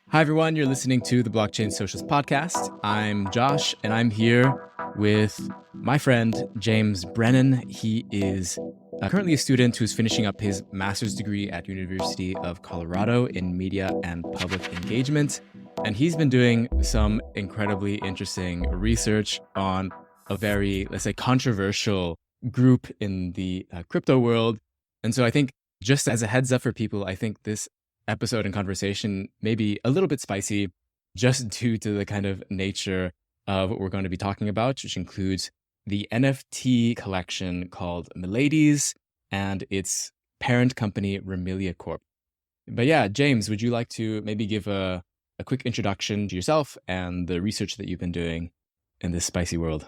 Hi, everyone. You're listening to the Blockchain Socialist Podcast. I'm Josh, and I'm here with my friend, James Brennan. He is currently a student who's finishing up his master's degree at University of Colorado in media and public engagement. And he's been doing some incredibly interesting research on a very, let's say, controversial group in the crypto world. And so I think just as a heads up for people, I think this episode and conversation may be a little bit spicy just due to the kind of nature of what we're going to be talking about, which includes the NFT collection called Miladys and its parent company, Remilia Corp. But yeah, James, would you like to maybe give a quick introduction to yourself and the research that you've been doing in this spicy world?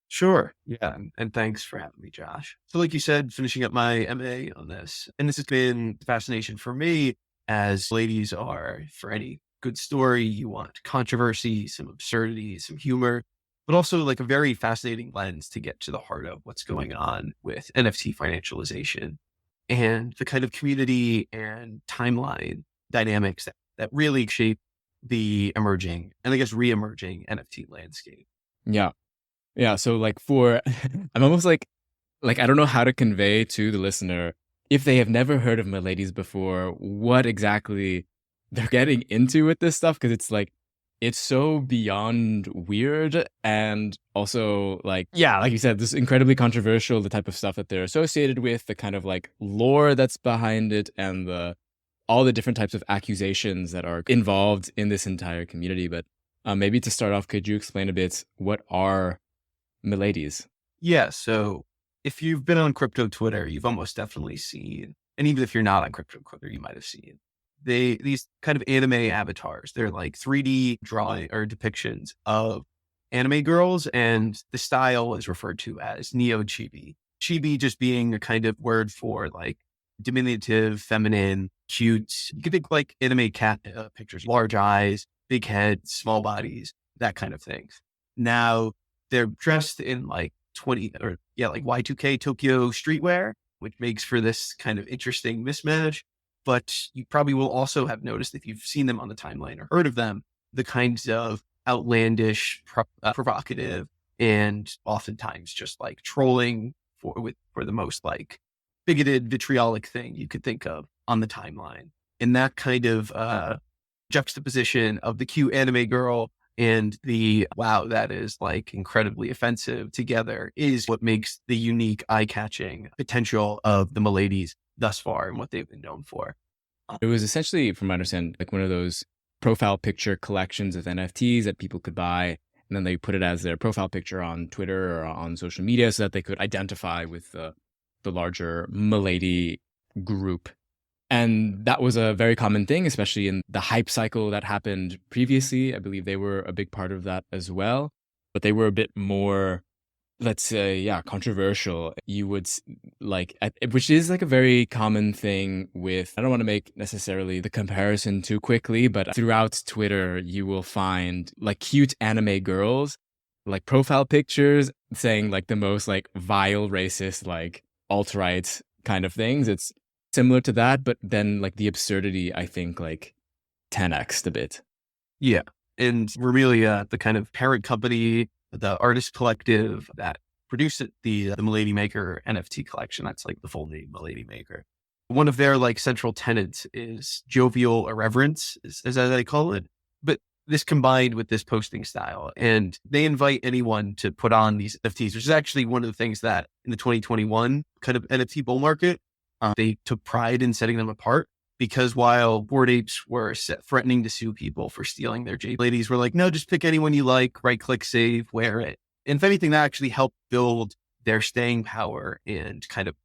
Sure. Yeah. And thanks for having me, Josh. So like you said, finishing up my MA on this, and this has been fascination for me, as ladies are for any good story. You want controversy, some absurdity, some humor, but also like a very fascinating lens to get to the heart of what's going on with NFT financialization and the kind of community and timeline dynamics that really shape the emerging and I guess re-emerging NFT landscape. Yeah. Yeah. So like I'm almost like I don't know how to convey to the listener, if they have never heard of Miladys before, what exactly they're getting into with this stuff. Cause it's so beyond weird. And also yeah, like you said, this is incredibly controversial, the type of stuff that they're associated with, the kind of like lore that's behind it, and all the different types of accusations that are involved in this entire community. But maybe to start off, could you explain a bit what are Miladys? Yeah. So if you've been on crypto Twitter, you've almost definitely seen, and even if you're not on crypto Twitter, you might have seen these kind of anime avatars. They're like 3D drawing or depictions of anime girls, and the style is referred to as neo-chibi. Chibi just being a kind of word for like diminutive, feminine, cute. You could think like anime cat pictures, large eyes, big head, small bodies, that kind of thing. Now they're dressed in like like Y2K Tokyo streetwear, which makes for this kind of interesting mismatch. But you probably will also have noticed, if you've seen them on the timeline or heard of them, the kinds of outlandish, provocative, and oftentimes just like trolling for the most like bigoted, vitriolic thing you could think of on the timeline. And that kind of juxtaposition of the cute anime girl and the wow, that is like incredibly offensive together is what makes the unique eye-catching potential of the Miladys thus far and what they've been known for. It was essentially, from my understanding, like one of those profile picture collections of NFTs that people could buy, and then they put it as their profile picture on Twitter or on social media so that they could identify with the larger Milady group. And that was a very common thing, especially in the hype cycle that happened previously. I believe they were a big part of that as well, but they were a bit more, let's say, yeah, controversial. You would which is like a very common thing with, I don't want to make necessarily the comparison too quickly, but throughout Twitter, you will find like cute anime girls, like profile pictures saying like the most like vile, racist, like alt-right kind of things. It's similar to that, but then like the absurdity, I think, like 10x'd a bit. Yeah. And Remilia, the kind of parent company, the artist collective that produced the Milady Maker NFT collection, that's like the full name, Milady Maker. One of their like central tenets is jovial irreverence, as they call it. But this combined with this posting style, and they invite anyone to put on these NFTs, which is actually one of the things that in the 2021 kind of NFT bull market, they took pride in setting them apart, because while Bored Apes were threatening to sue people for stealing their J ladies, were like, no, just pick anyone you like, right click, save, wear it. And if anything, that actually helped build their staying power and kind of,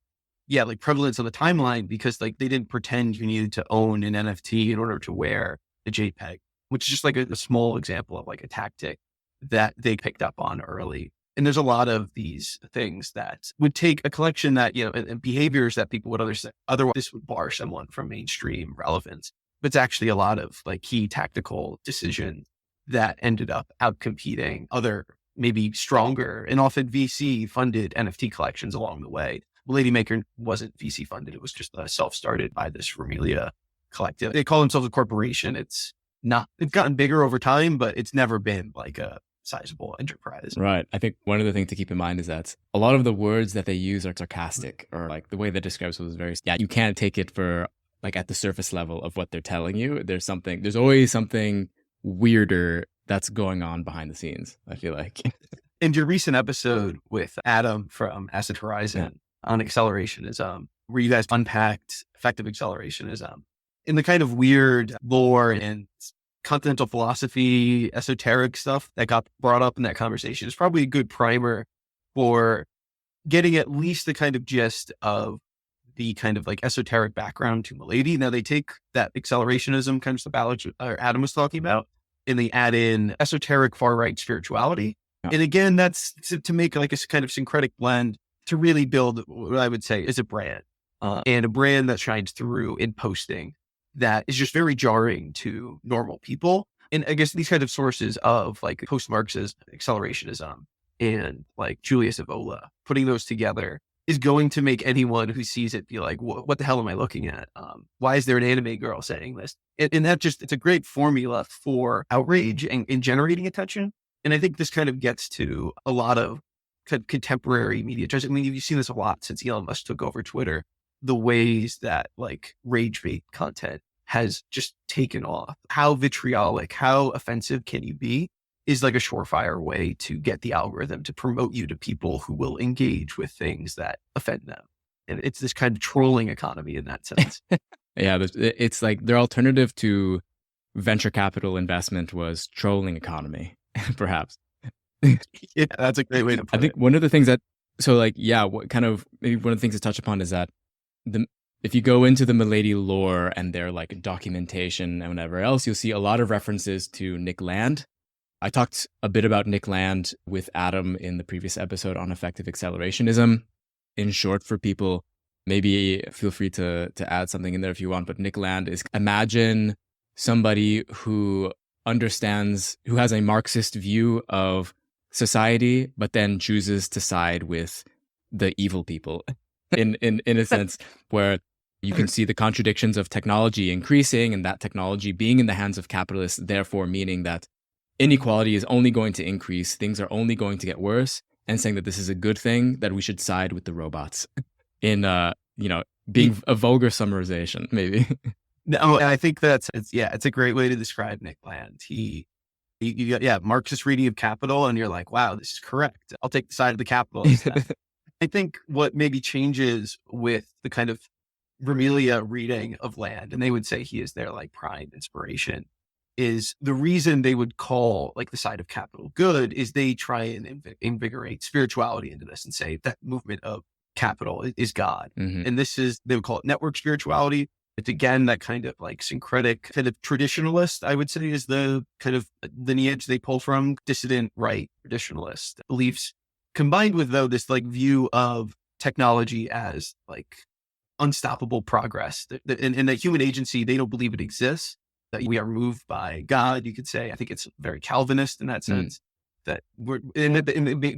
yeah, like prevalence on the timeline, because like they didn't pretend you needed to own an NFT in order to wear the JPEG, which is just like a small example of like a tactic that they picked up on early. And there's a lot of these things that would take a collection that, and behaviors that people would otherwise this would bar someone from mainstream relevance. But it's actually a lot of like key tactical decisions that ended up outcompeting other maybe stronger and often VC funded NFT collections along the way. Milady Maker wasn't VC funded. It was just self-started by this Remilia collective. They call themselves a corporation. It's it's gotten bigger over time, but it's never been like a sizable enterprise. Right. I think one of the things to keep in mind is that a lot of the words that they use are sarcastic, or like the way they describe it was very, you can't take it for like at the surface level of what they're telling you. There's always something weirder that's going on behind the scenes, I feel like. In your recent episode with Adam from Asset Horizon on accelerationism, where you guys unpacked effective accelerationism in the kind of weird lore and continental philosophy, esoteric stuff that got brought up in that conversation, is probably a good primer for getting at least the kind of gist of the kind of like esoteric background to Milady. Now they take that accelerationism kind of stuff Adam was talking about, and they add in esoteric far right spirituality. Yeah. And again, that's to make like a kind of syncretic blend to really build what I would say is a brand, and a brand that shines through in posting that is just very jarring to normal people. And I guess these kind of sources of like post-Marxist accelerationism and like Julius Evola, putting those together is going to make anyone who sees it be like, what the hell am I looking at? Why is there an anime girl saying this? And that just, it's a great formula for outrage and generating attention. And I think this kind of gets to a lot of contemporary media. I mean, you've seen this a lot since Elon Musk took over Twitter, the ways that like rage bait content has just taken off. How vitriolic, how offensive can you be is like a surefire way to get the algorithm to promote you to people who will engage with things that offend them. And it's this kind of trolling economy in that sense. Yeah, it's like their alternative to venture capital investment was trolling economy, perhaps. Yeah, that's a great way to put it. I think one of the things maybe one of the things to touch upon is that if you go into the Milady lore and their like documentation and whatever else, you'll see a lot of references to Nick Land. I talked a bit about Nick Land with Adam in the previous episode on effective accelerationism. In short, for people, maybe feel free to add something in there if you want, but Nick Land is, imagine somebody who has a Marxist view of society, but then chooses to side with the evil people in a sense where you can see the contradictions of technology increasing and that technology being in the hands of capitalists, therefore meaning that inequality is only going to increase, things are only going to get worse, and saying that this is a good thing, that we should side with the robots in, being a vulgar summarization, maybe. No, I think it's a great way to describe Nick Land. You got Marxist reading of Capital, and you're like, wow, this is correct. I'll take the side of the capitalist. I think what maybe changes with the kind of Remilia reading of Land, and they would say he is their like prime inspiration, is the reason they would call like the side of capital good is they try and invigorate spirituality into this and say that movement of capital is God. Mm-hmm. And they would call it network spirituality. It's again, that kind of like syncretic kind of traditionalist, I would say, is the kind of lineage they pull from, dissident right traditionalist beliefs, combined with though this like view of technology as like unstoppable progress and that human agency, they don't believe it exists, that we are moved by God, you could say. I think it's very Calvinist in that sense. That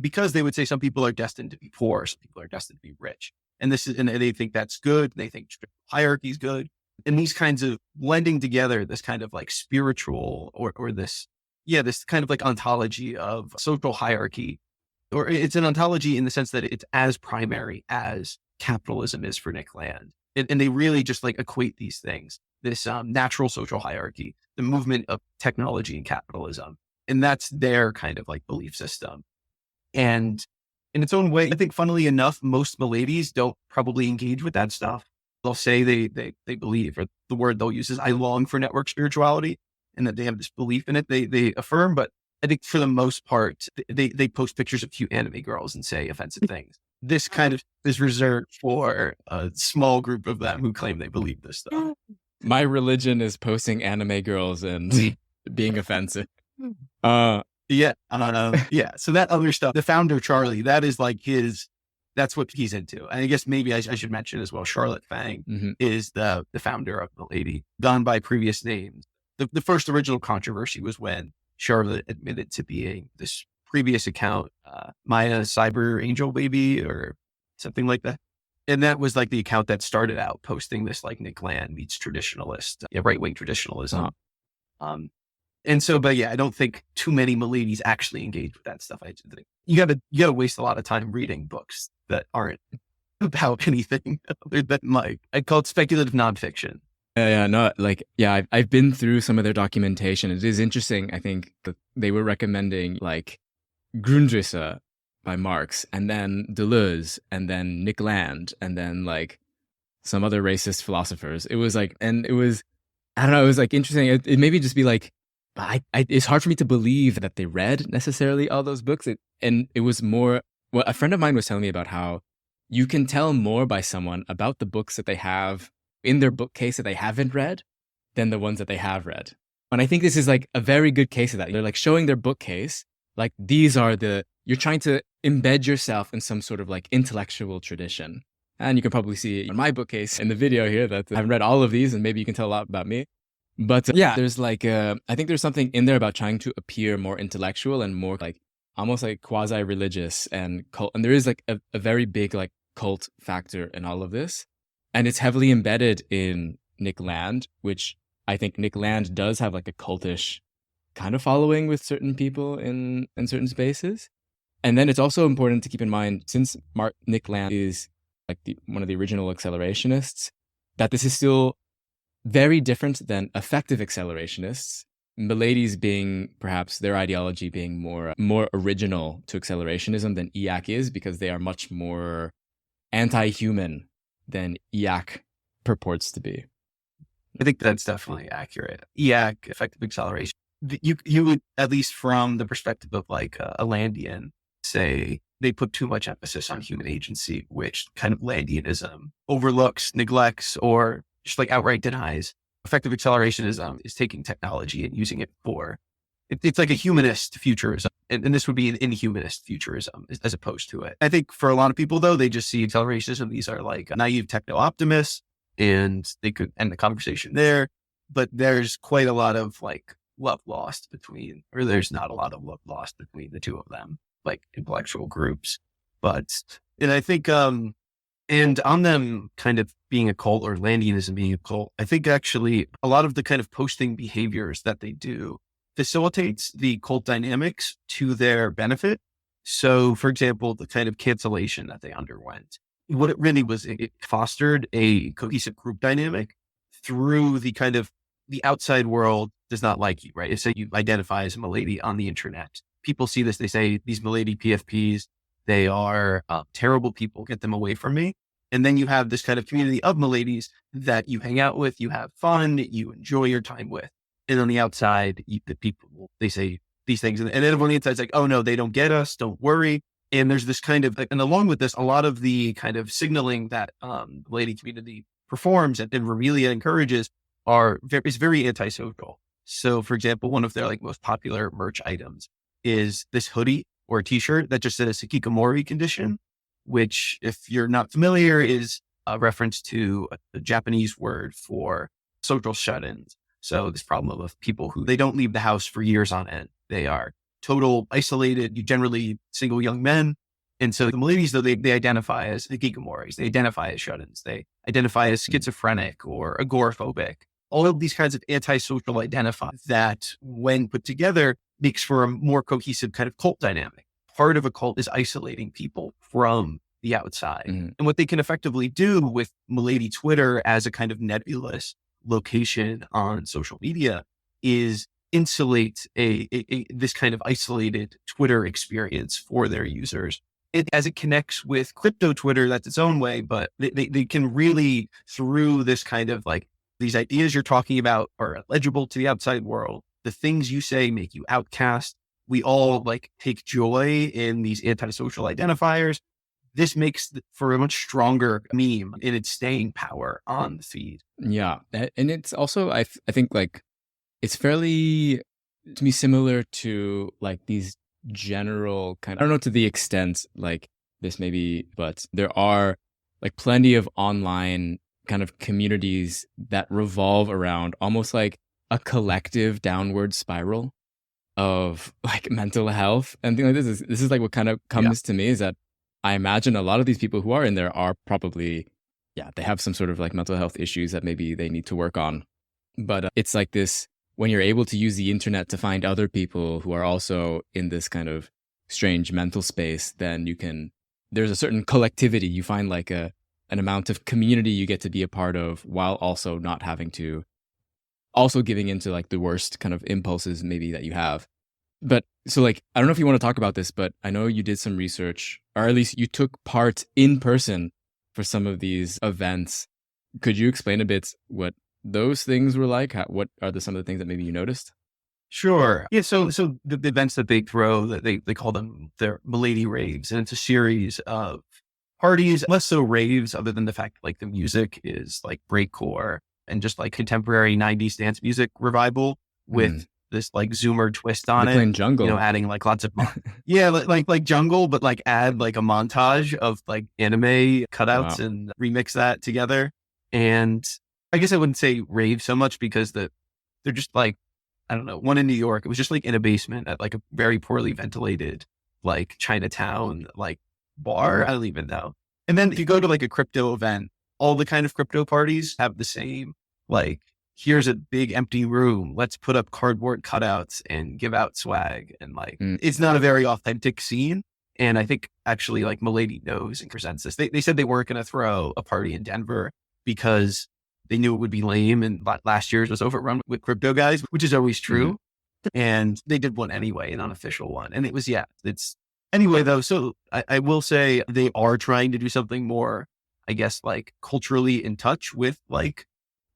because they would say some people are destined to be poor, some people are destined to be rich. And they think that's good. They think hierarchy is good. And these kinds of blending together, this kind of like spiritual or this kind of like ontology of social hierarchy, or it's an ontology in the sense that it's as primary as capitalism is for Nick Land. And they really just like equate these things, this natural social hierarchy, the movement of technology and capitalism. And that's their kind of like belief system. And in its own way, I think funnily enough, most Miladys don't probably engage with that stuff. They'll say they believe, or the word they'll use is, I long for network spirituality, and that they have this belief in it. They affirm, but I think for the most part, they post pictures of cute anime girls and say offensive things. This kind of is reserved for a small group of them who claim they believe this stuff. My religion is posting anime girls and being offensive. So that other stuff, the founder, Charlie, that is like that's what he's into. And I guess maybe I should mention as well, Charlotte Fang is the founder of Milady, gone by previous names. The first original controversy was when Charlotte admitted to being this previous account, Maya Cyber Angel Baby or something like that. And that was like the account that started out posting this like Nick Land meets traditionalist, right-wing traditionalism. And so, but yeah, I don't think too many Miladys actually engage with that stuff. I just think you gotta waste a lot of time reading books that aren't about anything other than like, I call it speculative nonfiction. Yeah, no, like, yeah, I've been through some of their documentation. It is interesting. I think that they were recommending like Grundrisse by Marx, and then Deleuze, and then Nick Land, and then like some other racist philosophers. It was like, and it was, I don't know, it was like interesting. It made me just be like, it's hard for me to believe that they read necessarily all those books. And it was more, well, a friend of mine was telling me about how you can tell more by someone about the books that they have in their bookcase that they haven't read than the ones that they have read. And I think this is like a very good case of that. They're like showing their bookcase, like these are you're trying to embed yourself in some sort of like intellectual tradition. And you can probably see in my bookcase in the video here that I haven't read all of these, and maybe you can tell a lot about me. But yeah, there's like, I think there's something in there about trying to appear more intellectual and more like almost like quasi-religious and cult. And there is like a very big like cult factor in all of this. And it's heavily embedded in Nick Land, which I think Nick Land does have like a cultish kind of following with certain people in certain spaces. And then it's also important to keep in mind, since Nick Land is like one of the original accelerationists, that this is still very different than effective accelerationists. Miladys being perhaps their ideology being more original to accelerationism than EAC is, because they are much more anti-human than EAC purports to be. I think that's definitely accurate. EAC, effective acceleration. You would, at least from the perspective of like a Landian, say they put too much emphasis on human agency, which kind of Landianism overlooks, neglects, or just like outright denies. Effective accelerationism is taking technology and using it for, it's like a humanist futurism. And this would be an inhumanist futurism as opposed to it. I think for a lot of people though, they just see accelerationism. These are like naive techno-optimists, and they could end the conversation there. But there's quite a lot of like love lost between, or there's not a lot of love lost between the two of them, like intellectual groups. And I think, and on them kind of being a cult, or Landianism being a cult, I think actually a lot of the kind of posting behaviors that they do facilitates the cult dynamics to their benefit. So for example, the kind of cancellation that they underwent, what it really was, it fostered a cohesive group dynamic through the kind of the outside world does not like you, right? Say you identify as a Milady on the internet. People see this, they say these Milady PFPs, they are terrible people, get them away from me. And then you have this kind of community of Miladys that you hang out with, you have fun, you enjoy your time with. And on the outside, the people, they say these things. And then on the inside, it's like, oh no, they don't get us, don't worry. And there's this kind of, and along with this, a lot of the kind of signaling that the Milady community performs and Remilia encourages is very antisocial. So for example, one of their like most popular merch items is this hoodie or a t-shirt that just says hikikomori condition, which if you're not familiar is a reference to the Japanese word for social shut-ins. So this problem of people who they don't leave the house for years on end. They are total isolated, generally single young men. And so the Miladys, though, they identify as hikikomoris, they identify as shut-ins, they identify as schizophrenic or agoraphobic. All of these kinds of antisocial identifiers that, when put together, makes for a more cohesive kind of cult dynamic. Part of a cult is isolating people from the outside. Mm-hmm. And what they can effectively do with Milady Twitter as a kind of nebulous location on social media is insulate this kind of isolated Twitter experience for their users. As it connects with crypto Twitter, that's its own way, but they can really, through this kind of like, these ideas you're talking about are legible to the outside world. The things you say make you outcast. We all like take joy in these antisocial identifiers. This makes for a much stronger meme in its staying power on the feed. Yeah. And it's also, I think like, it's fairly, to me, similar to like these general kind of, I don't know to the extent like this maybe, but there are like plenty of online kind of communities that revolve around almost like a collective downward spiral of like mental health and things like this. This is like what kind of comes to me is that I imagine a lot of these people who are in there are probably, they have some sort of like mental health issues that maybe they need to work on. But it's like this when you're able to use the internet to find other people who are also in this kind of strange mental space, then there's a certain collectivity. You find like an amount of community you get to be a part of while also not having to, also giving into like the worst kind of impulses maybe that you have. But so like, I don't know if you want to talk about this, but I know you did some research, or at least you took part in person for some of these events. Could you explain a bit what those things were like? What are some of the things that maybe you noticed? Sure. Yeah. So the events that they throw, that they call them their Milady raves, and it's a series of parties, less so raves, other than the fact like the music is like breakcore and just like contemporary 90s dance music revival with this like Zoomer twist on They're it. playing jungle. Adding like lots of yeah, like jungle, but like add like a montage of like anime cutouts and remix that together. And I guess I wouldn't say rave so much because they're just like, I don't know, one in New York, it was just like in a basement at like a very poorly ventilated, like Chinatown, like bar. I don't even know. And then if you go to like a crypto event, all the kind of crypto parties have the same, like, here's a big empty room. Let's put up cardboard cutouts and give out swag. And like, it's not a very authentic scene. And I think actually like Milady knows and presents this. They said they weren't going to throw a party in Denver because they knew it would be lame. And last year's was overrun with crypto guys, which is always true. And they did one anyway, an unofficial one. And it was, it's anyway though. So I will say they are trying to do something more, I guess, like culturally in touch with like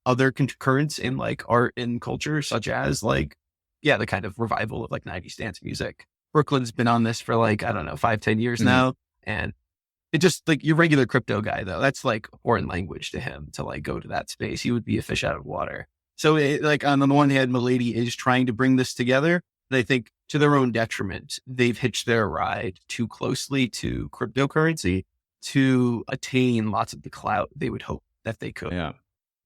other currents in like art and culture, such as like, the kind of revival of like 90s dance music. Brooklyn's been on this for like, I don't know, 5-10 years now. And it just like your regular crypto guy though, that's like foreign language to him to like go to that space. He would be a fish out of water. So like on the one hand, Milady is trying to bring this together. And I think to their own detriment, they've hitched their ride too closely to cryptocurrency to attain lots of the clout they would hope that they could. Yeah.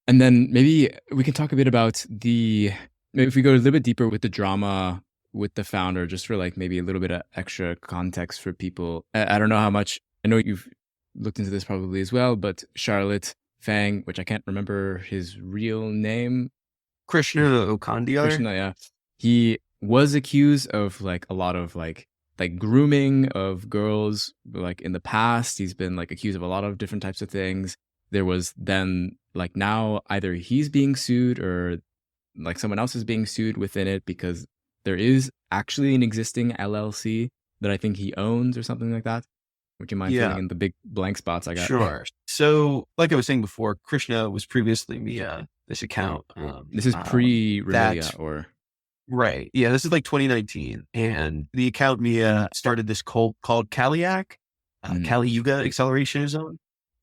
And then maybe we can talk a bit about maybe if we go a little bit deeper with the drama with the founder, just for like maybe a little bit of extra context for people. I don't know how much, I know you've looked into this probably as well, but Charlotte Fang, which I can't remember his real name. Krishna Okandiar. Krishna, yeah. He was accused of like a lot of like grooming of girls, like in the past. He's been like accused of a lot of different types of things. There was then like now either he's being sued or like someone else is being sued within it because there is actually an existing LLC that I think he owns or something like that. Would you mind filling in the big blank spots I got? Sure. So like I was saying before, Krishna was previously Mia, this account. This is pre-Remilia or? Right. Yeah, this is like 2019. And the account Mia started this cult called Kaliak, Kali Yuga Accelerationism,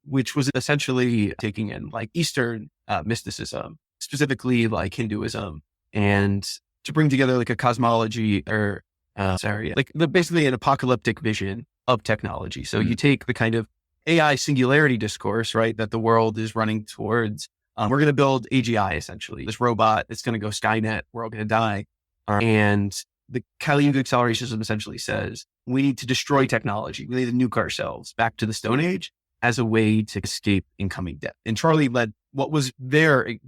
which was essentially taking in like Eastern mysticism, specifically like Hinduism, and to bring together like a cosmology or, like basically an apocalyptic vision of technology. So you take the kind of AI singularity discourse, right, that the world is running towards. We're going to build AGI, essentially, this robot that's going to go Skynet. We're all going to die. And the Kali Yuga Accelerationism essentially says we need to destroy technology. We need to nuke ourselves back to the Stone Age as a way to escape incoming death. And Charlie led what was very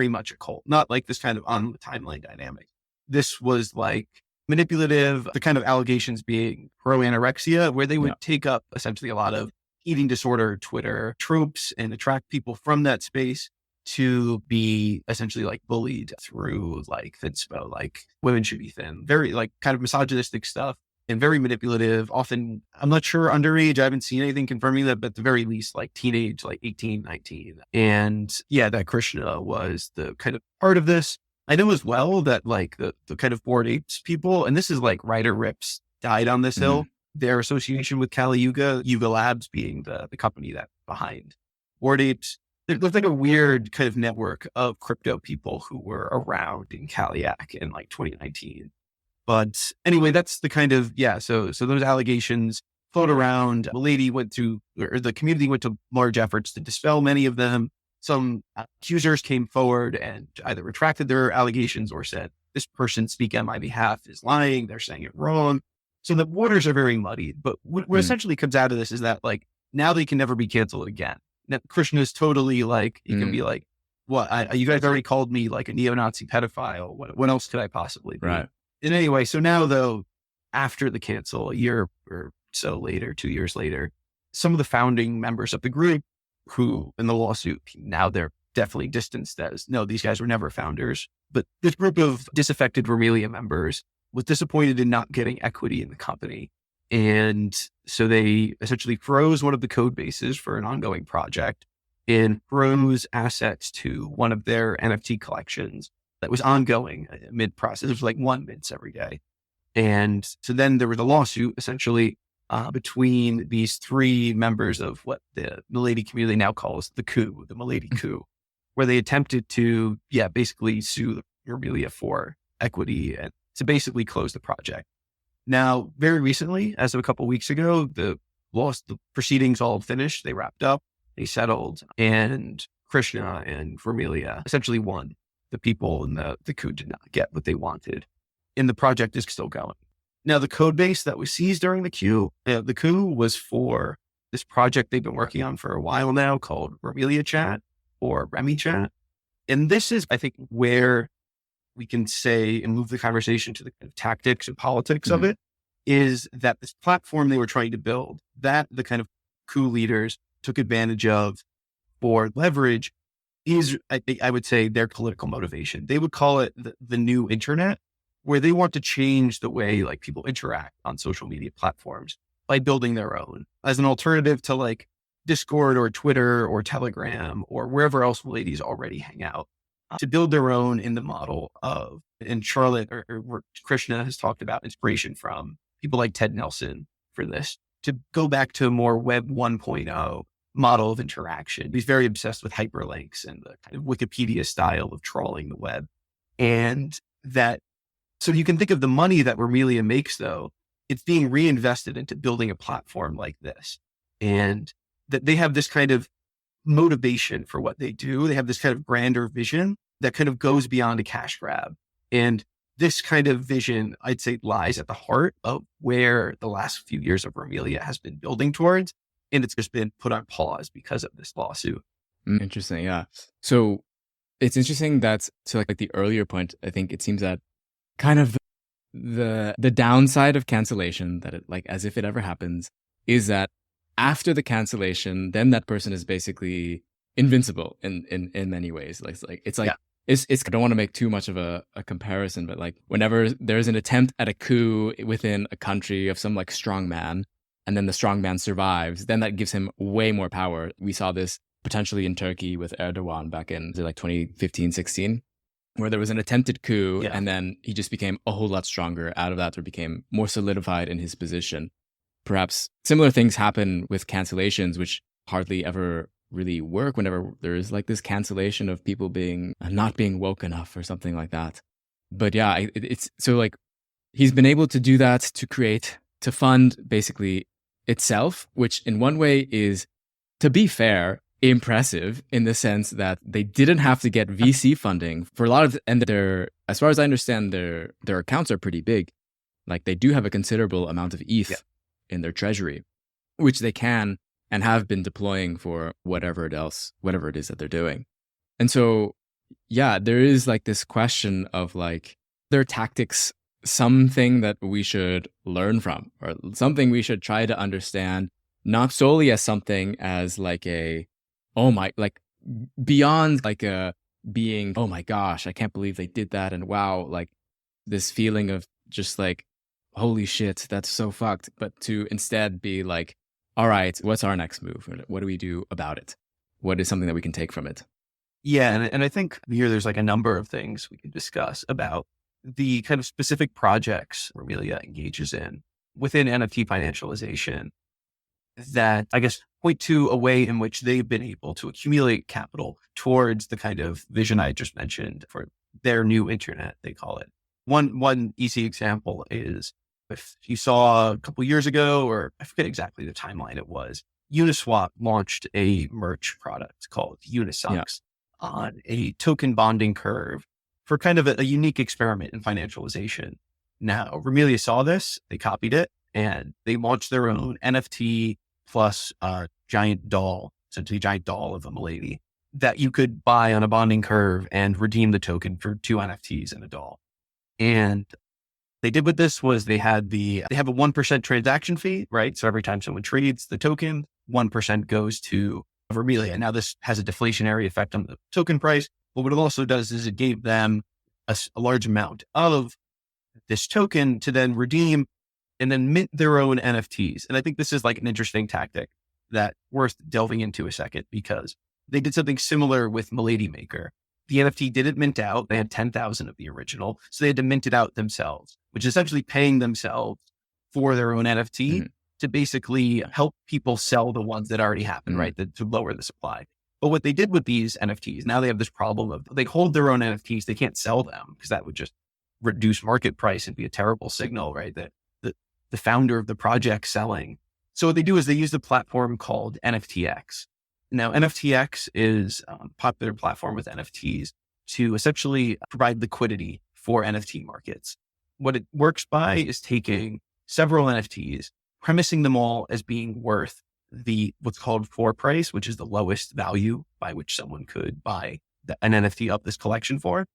much a cult, not like this kind of on the timeline dynamic. This was like manipulative, the kind of allegations being pro-anorexia, where they would take up essentially a lot of eating disorder Twitter tropes and attract people from that space to be essentially like bullied through like thinspo, like women should be thin, very like kind of misogynistic stuff and very manipulative. Often, I'm not sure underage. I haven't seen anything confirming that, but at the very least, like teenage, like 18, 19. And that Krishna was the kind of part of this. I know as well that like the kind of Bored Apes people, and this is like Ryder Rips died on this hill, their association with Kali Yuga, Yuga Labs being the company that behind Bored Apes. There looked like a weird kind of network of crypto people who were around in Kaliak in like 2019. But anyway, that's the kind of, so those allegations float around. Milady went through, or the community went to large efforts to dispel many of them. Some accusers came forward and either retracted their allegations or said, this person speaking on my behalf is lying. They're saying it wrong. So the waters are very muddied. But what essentially comes out of this is that like now they can never be canceled again. Now, Krishna is totally like, he can be like, You guys already called me like a neo-Nazi pedophile. What else could I possibly be? Right. And anyway, so now though, after the cancel, a year or so later, 2 years later, some of the founding members of the group who in the lawsuit, now they're definitely distanced as, no, these guys were never founders. But this group of disaffected Remilia members was disappointed in not getting equity in the company. And so they essentially froze one of the code bases for an ongoing project and froze assets to one of their NFT collections that was ongoing mid-process. It was like 1 mint every day. And so then there was a lawsuit essentially between these three members of what the Milady community now calls the coup, the Milady coup, where they attempted to, basically sue Remilia for equity and to basically close the project. Now, very recently, as of a couple of weeks ago, the proceedings all finished. They wrapped up, they settled, and Krishna and Remilia essentially won. The people in the coup did not get what they wanted, and the project is still going. Now, the code base that was seized during the coup was for this project they've been working on for a while now called Remilia Chat or Remi Chat. And this is, I think, where we can say and move the conversation to the kind of tactics and politics of it, is that this platform they were trying to build, that the kind of coup leaders took advantage of for leverage, is, I would say, their political motivation. They would call it the new internet, where they want to change the way like people interact on social media platforms by building their own as an alternative to like Discord or Twitter or Telegram or wherever else ladies already hang out, to build their own in the model of, and Charlotte or Krishna has talked about inspiration from people like Ted Nelson for this, to go back to a more Web 1.0 model of interaction. He's very obsessed with hyperlinks and the kind of Wikipedia style of trawling the web. And that, so you can think of the money that Remilia makes though, it's being reinvested into building a platform like this. And that they have this kind of motivation for what they do. They have this kind of grander vision that kind of goes beyond a cash grab. And this kind of vision, I'd say, lies at the heart of where the last few years of Remilia has been building towards. And it's just been put on pause because of this lawsuit. Interesting. Yeah. So it's interesting that, so like the earlier point, I think it seems that kind of the downside of cancellation, that it, like, as if it ever happens, is that after the cancellation, then that person is basically invincible in many ways. It's I don't want to make too much of a comparison, but like whenever there's an attempt at a coup within a country of some like strong man, and then the strong man survives, then that gives him way more power. We saw this potentially in Turkey with Erdogan back in like 2015, 16, where there was an attempted coup, and then he just became a whole lot stronger out of that, or became more solidified in his position. Perhaps similar things happen with cancellations, which hardly ever really work whenever there is like this cancellation of people being not being woke enough or something like that. But yeah, it's so like he's been able to do that to fund basically itself, which in one way is, to be fair, impressive in the sense that they didn't have to get VC funding for a lot of, and as far as I understand, their accounts are pretty big. Like they do have a considerable amount of ETH in their treasury, which they can and have been deploying for whatever it is that they're doing. And so, yeah, there is like this question of like their tactics, something that we should learn from, or something we should try to understand, not solely as something as like beyond like being, oh my gosh, I can't believe they did that. And wow, like this feeling of just like, holy shit, that's so fucked. But to instead be like, all right, what's our next move? What do we do about it? What is something that we can take from it? Yeah. And I think here there's like a number of things we can discuss about the kind of specific projects Remilia engages in within NFT financialization that I guess point to a way in which they've been able to accumulate capital towards the kind of vision I just mentioned for their new internet, they call it. One easy example is, if you saw a couple years ago, or I forget exactly the timeline it was, Uniswap launched a merch product called Unisocks on a token bonding curve for kind of a unique experiment in financialization. Now, Remilia saw this, they copied it, and they launched their own NFT plus giant doll, essentially a giant doll of a Milady. that you could buy on a bonding curve and redeem the token for 2 NFTs and a doll. And they did with this was they have a 1% transaction fee, right? So every time someone trades the token, 1% goes to Remilia. Now this has a deflationary effect on the token price, but what it also does is it gave them a large amount of this token to then redeem and then mint their own NFTs. And I think this is like an interesting tactic that worth delving into a second, because they did something similar with Milady Maker. The NFT didn't mint out. They had 10,000 of the original. So they had to mint it out themselves, which is essentially paying themselves for their own NFT to basically help people sell the ones that already happened, right? To lower the supply. But what they did with these NFTs, now they have this problem of they hold their own NFTs. They can't sell them because that would just reduce market price and be a terrible signal, right? That the founder of the project selling. So what they do is they use the platform called NFTX. Now, NFTX is a popular platform with NFTs to essentially provide liquidity for NFT markets. What it works by is taking several NFTs, premising them all as being worth what's called floor price, which is the lowest value by which someone could buy an NFT of this collection for.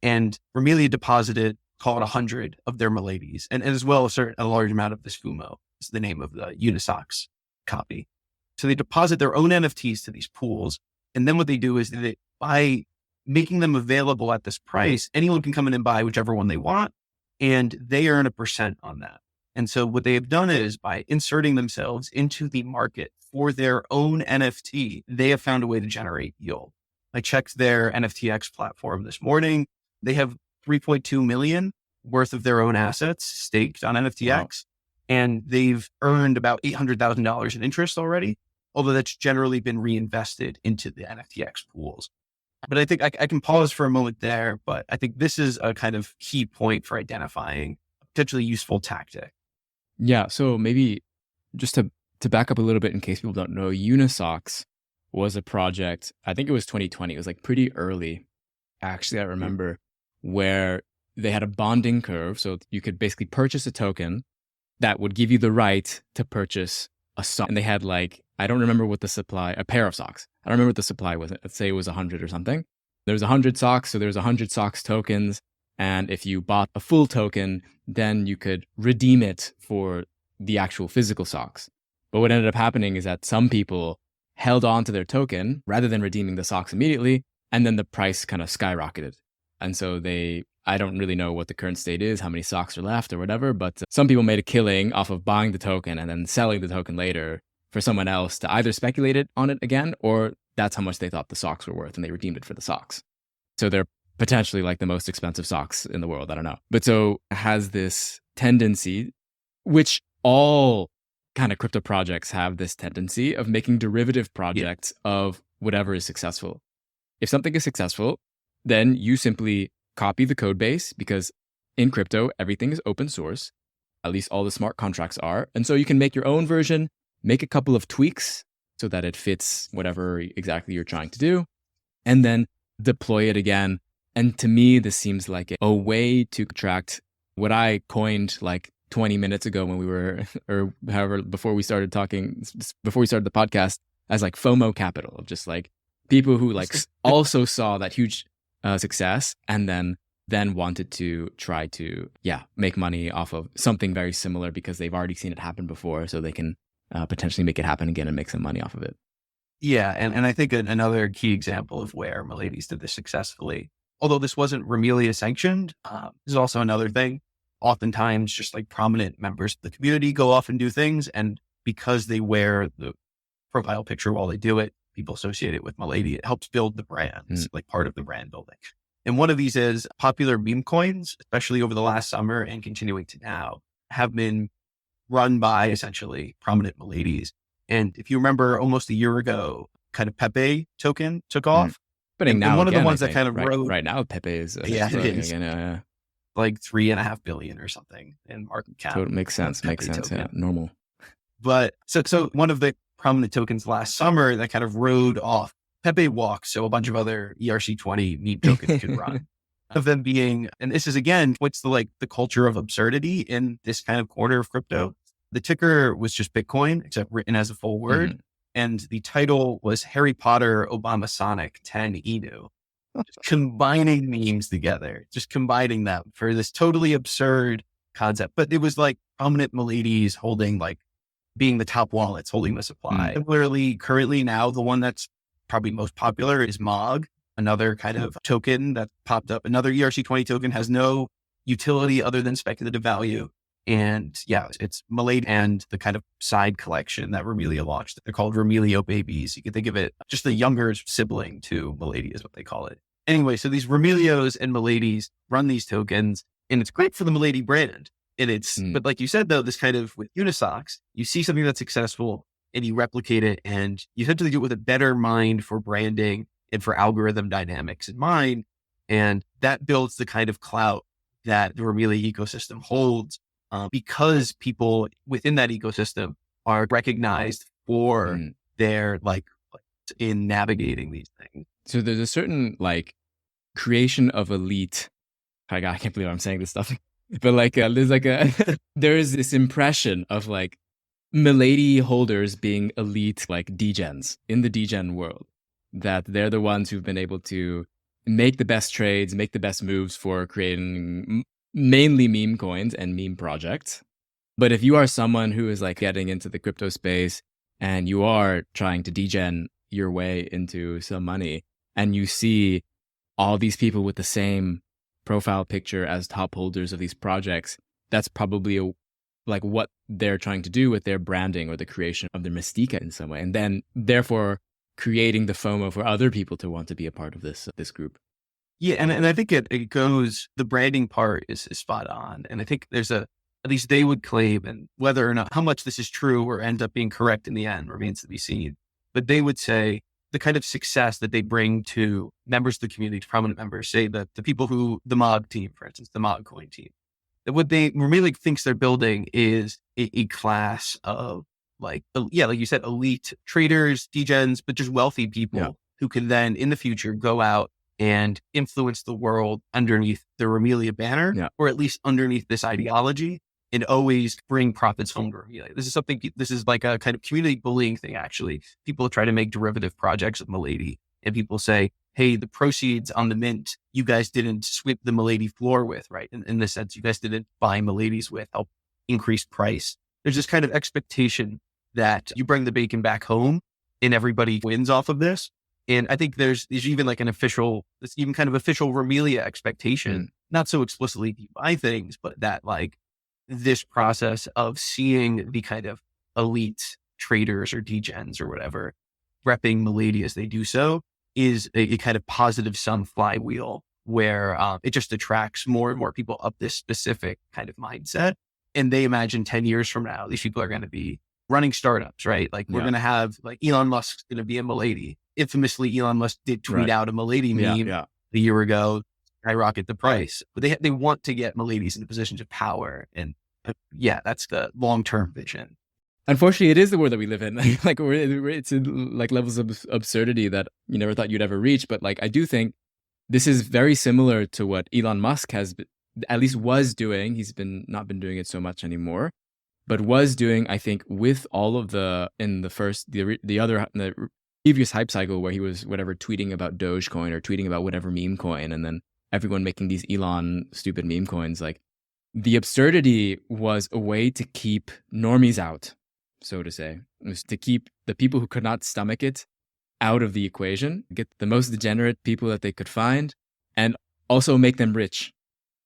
And Remilia deposited, call it 100 of their Miladys, and as well a large amount of this Fumo is the name of the Unisocks copy. So they deposit their own NFTs to these pools. And then what they do is by making them available at this price, anyone can come in and buy whichever one they want, and they earn a percent on that. And so what they have done is by inserting themselves into the market for their own NFT, they have found a way to generate yield. I checked their NFTX platform this morning. They have 3.2 million worth of their own assets staked on NFTX. Wow. And they've earned about $800,000 in interest already, although that's generally been reinvested into the NFTX pools. But I think I can pause for a moment there, but I think this is a kind of key point for identifying a potentially useful tactic. Yeah. So maybe just to back up a little bit in case people don't know, Unisocks was a project, I think it was 2020. It was like pretty early. Actually, I remember where they had a bonding curve. So you could basically purchase a token that would give you the right to purchase a sock. And they had I don't remember what the supply, a pair of socks. I don't remember what the supply was. Let's say it was 100 or something. There was 100 socks. So there's 100 socks tokens. And if you bought a full token, then you could redeem it for the actual physical socks. But what ended up happening is that some people held on to their token rather than redeeming the socks immediately. And then the price kind of skyrocketed. And so I don't really know what the current state is, how many socks are left or whatever, but some people made a killing off of buying the token and then selling the token later for someone else to either speculate on it again, or that's how much they thought the socks were worth and they redeemed it for the socks. So they're potentially the most expensive socks in the world. I don't know. But so it has this tendency, which all kind of crypto projects have this tendency of making derivative projects of whatever is successful. If something is successful, then you simply copy the code base, because in crypto, everything is open source. At least all the smart contracts are. And so you can make your own version, make a couple of tweaks so that it fits whatever exactly you're trying to do, and then deploy it again. And to me, this seems like a way to contract what I coined 20 minutes ago when we were, or however, before we started the podcast, as FOMO capital, just people who also saw that huge success and then wanted to try to make money off of something very similar because they've already seen it happen before, so they can potentially make it happen again and make some money off of it. Yeah, and I think another key example of where Miladys did this successfully, although this wasn't Remilia sanctioned, is also another thing. Oftentimes, just prominent members of the community go off and do things, and because they wear the profile picture while they do it, people associate it with Milady. It helps build the brand. It's part of the brand building. And one of these is popular meme coins, especially over the last summer and continuing to now, have been run by essentially prominent Miladys. And if you remember, almost a year ago, kind of Pepe token took off. But now one again, of the ones that kind of rode right now, Pepe is it is again, $3.5 billion or something in market cap. So it makes sense. Yeah, normal. But so one of the prominent tokens last summer that kind of rode off Pepe walked, so a bunch of other ERC20 meme tokens could run. Of them being, and this is again, what's the culture of absurdity in this kind of corner of crypto. The ticker was just Bitcoin, except written as a full word. And the title was Harry Potter Obama Sonic 10 Inu. Just combining memes together, just combining them for this totally absurd concept. But it was like prominent Miladys holding like being the top wallets holding the supply. Similarly, currently now, the one that's probably most popular is MOG, another kind of token that popped up. Another ERC20 token has no utility other than speculative value. And yeah, it's Milady and the kind of side collection that Remilia launched. They're called Remilio babies. You can think of it just the younger sibling to Milady is what they call it. Anyway, so these Remilios and Miladys run these tokens, and it's great for the Milady brand. And it's, but like you said, though, this kind of with Unisocks, you see something that's successful and you replicate it, and you essentially do it with a better mind for branding and for algorithm dynamics in mind. And that builds the kind of clout that the Remilia ecosystem holds. Because people within that ecosystem are recognized for their like in navigating these things. So there's a certain like creation of elite. I can't believe I'm saying this stuff, but like there's like there is this impression of like Milady holders being elite, like degens in the degen world, that they're the ones who've been able to make the best trades, make the best moves for creating mainly meme coins and meme projects. But if you are someone who is like getting into the crypto space and you are trying to degen your way into some money, and you see all these people with the same profile picture as top holders of these projects, that's probably like what they're trying to do with their branding or the creation of their mystique in some way. And then therefore creating the FOMO for other people to want to be a part of this group. Yeah, and I think it goes, the branding part is spot on. And I think there's at least they would claim, and whether or not, how much this is true or end up being correct in the end remains to be seen. But they would say the kind of success that they bring to members of the community, to prominent members, say that the people who, the MOG team, for instance, the MOG coin team, that what they really thinks they're building is a class of like you said, elite traders, degens, but just wealthy people who can then in the future go out and influence the world underneath the Remilia banner, or at least underneath this ideology, and always bring profits home to Remilia. This is like a kind of community bullying thing, actually. People try to make derivative projects of Milady, and people say, hey, the proceeds on the mint, you guys didn't sweep the Milady floor with, right? In the sense, you guys didn't buy Miladys with, help increase price. There's this kind of expectation that you bring the bacon back home and everybody wins off of this. And I think there's even like it's even kind of official Remilia expectation, not so explicitly you buy things, but that like this process of seeing the kind of elite traders or degens or whatever repping Milady as they do so is a kind of positive sum flywheel where it just attracts more and more people up this specific kind of mindset. And they imagine 10 years from now, these people are going to be running startups, right? Like we're going to have like Elon Musk's going to be a Milady. Infamously, Elon Musk did tweet out a Milady meme a year ago, skyrocket the price. But they want to get Miladys into positions of power. And that's the long-term vision. Unfortunately, it is the world that we live in. Like it's in like levels of absurdity that you never thought you'd ever reach. But like I do think this is very similar to what Elon Musk has at least was doing. He's not been doing it so much anymore, but was doing, I think, with all of the previous hype cycle where he was tweeting about Dogecoin or tweeting about whatever meme coin, and then everyone making these Elon stupid meme coins. Like the absurdity was a way to keep normies out, so to say. It was to keep the people who could not stomach it out of the equation, get the most degenerate people that they could find, and also make them rich,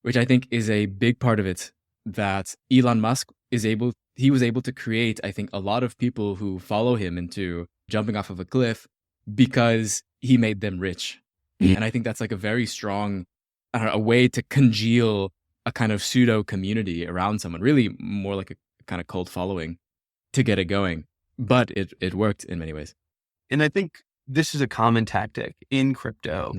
which I think is a big part of it, that Elon Musk was able to create, I think, a lot of people who follow him into jumping off of a cliff because he made them rich. And I think that's like a very strong, a way to congeal a kind of pseudo community around someone, really more like a kind of cult following to get it going. But it worked in many ways. And I think this is a common tactic in crypto.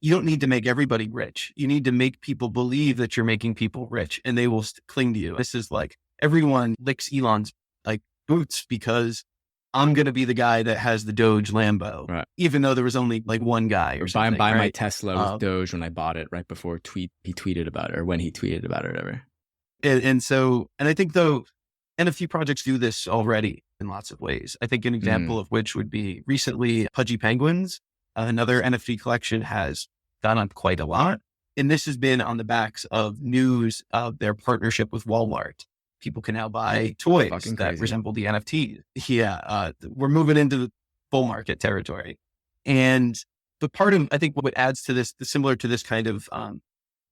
You don't need to make everybody rich. You need to make people believe that you're making people rich, and they will cling to you. This is like everyone licks Elon's like boots because I'm going to be the guy that has the Doge Lambo, right? Even though there was only like one guy or something. Buy my Tesla with Doge when I bought it right before he tweeted about it, or when he tweeted about it or whatever. And I think though, and a few projects do this already. in lots of ways. I think an example of which would be recently Pudgy Penguins. Another NFT collection has gone up quite a lot. And this has been on the backs of news of their partnership with Walmart. People can now buy toys that resemble the NFT. Yeah, we're moving into the bull market territory. And the part of, I think what adds to this, similar to this kind of,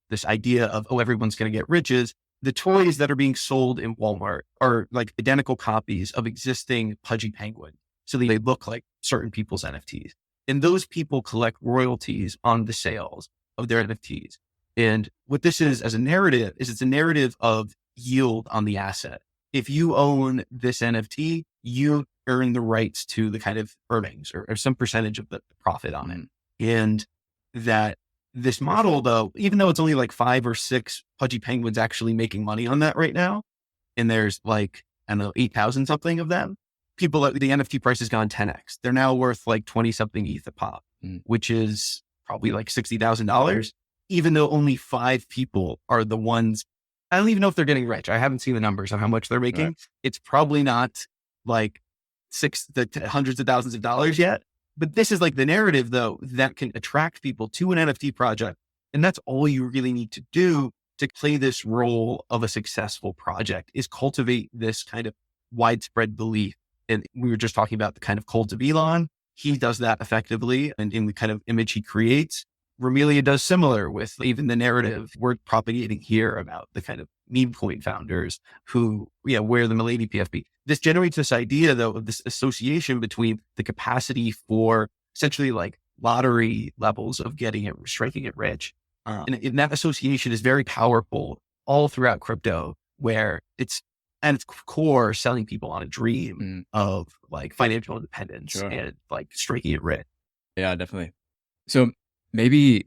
this idea of, oh, everyone's going to get rich, is the toys that are being sold in Walmart are like identical copies of existing Pudgy Penguin. So they look like certain people's NFTs. And those people collect royalties on the sales of their NFTs. And what this is as a narrative is it's a narrative of yield on the asset. If you own this NFT, you earn the rights to the kind of earnings or some percentage of the profit on it. And that this model, though, even though it's only like 5 or 6 Pudgy Penguins actually making money on that right now, and there's like, I don't know, 8,000 something of them, the NFT price has gone 10x. They're now worth like 20 something ETH a pop, which is probably like $60,000, even though only 5 people are the ones. I don't even know if they're getting rich. I haven't seen the numbers of how much they're making. Right. It's probably not like hundreds of thousands of dollars yet. But this is like the narrative, though, that can attract people to an NFT project. And that's all you really need to do to play this role of a successful project, is cultivate this kind of widespread belief. And we were just talking about the kind of cult of Elon. He does that effectively, and in the kind of image he creates. Remilia does similar with even the narrative we're propagating here about the kind of meme coin founders who, wear the Milady PFP. This generates this idea, though, of this association between the capacity for essentially like lottery levels of striking it rich. And that association is very powerful all throughout crypto, where it's at its core selling people on a dream of like financial independence and like striking it rich. Yeah, definitely. So maybe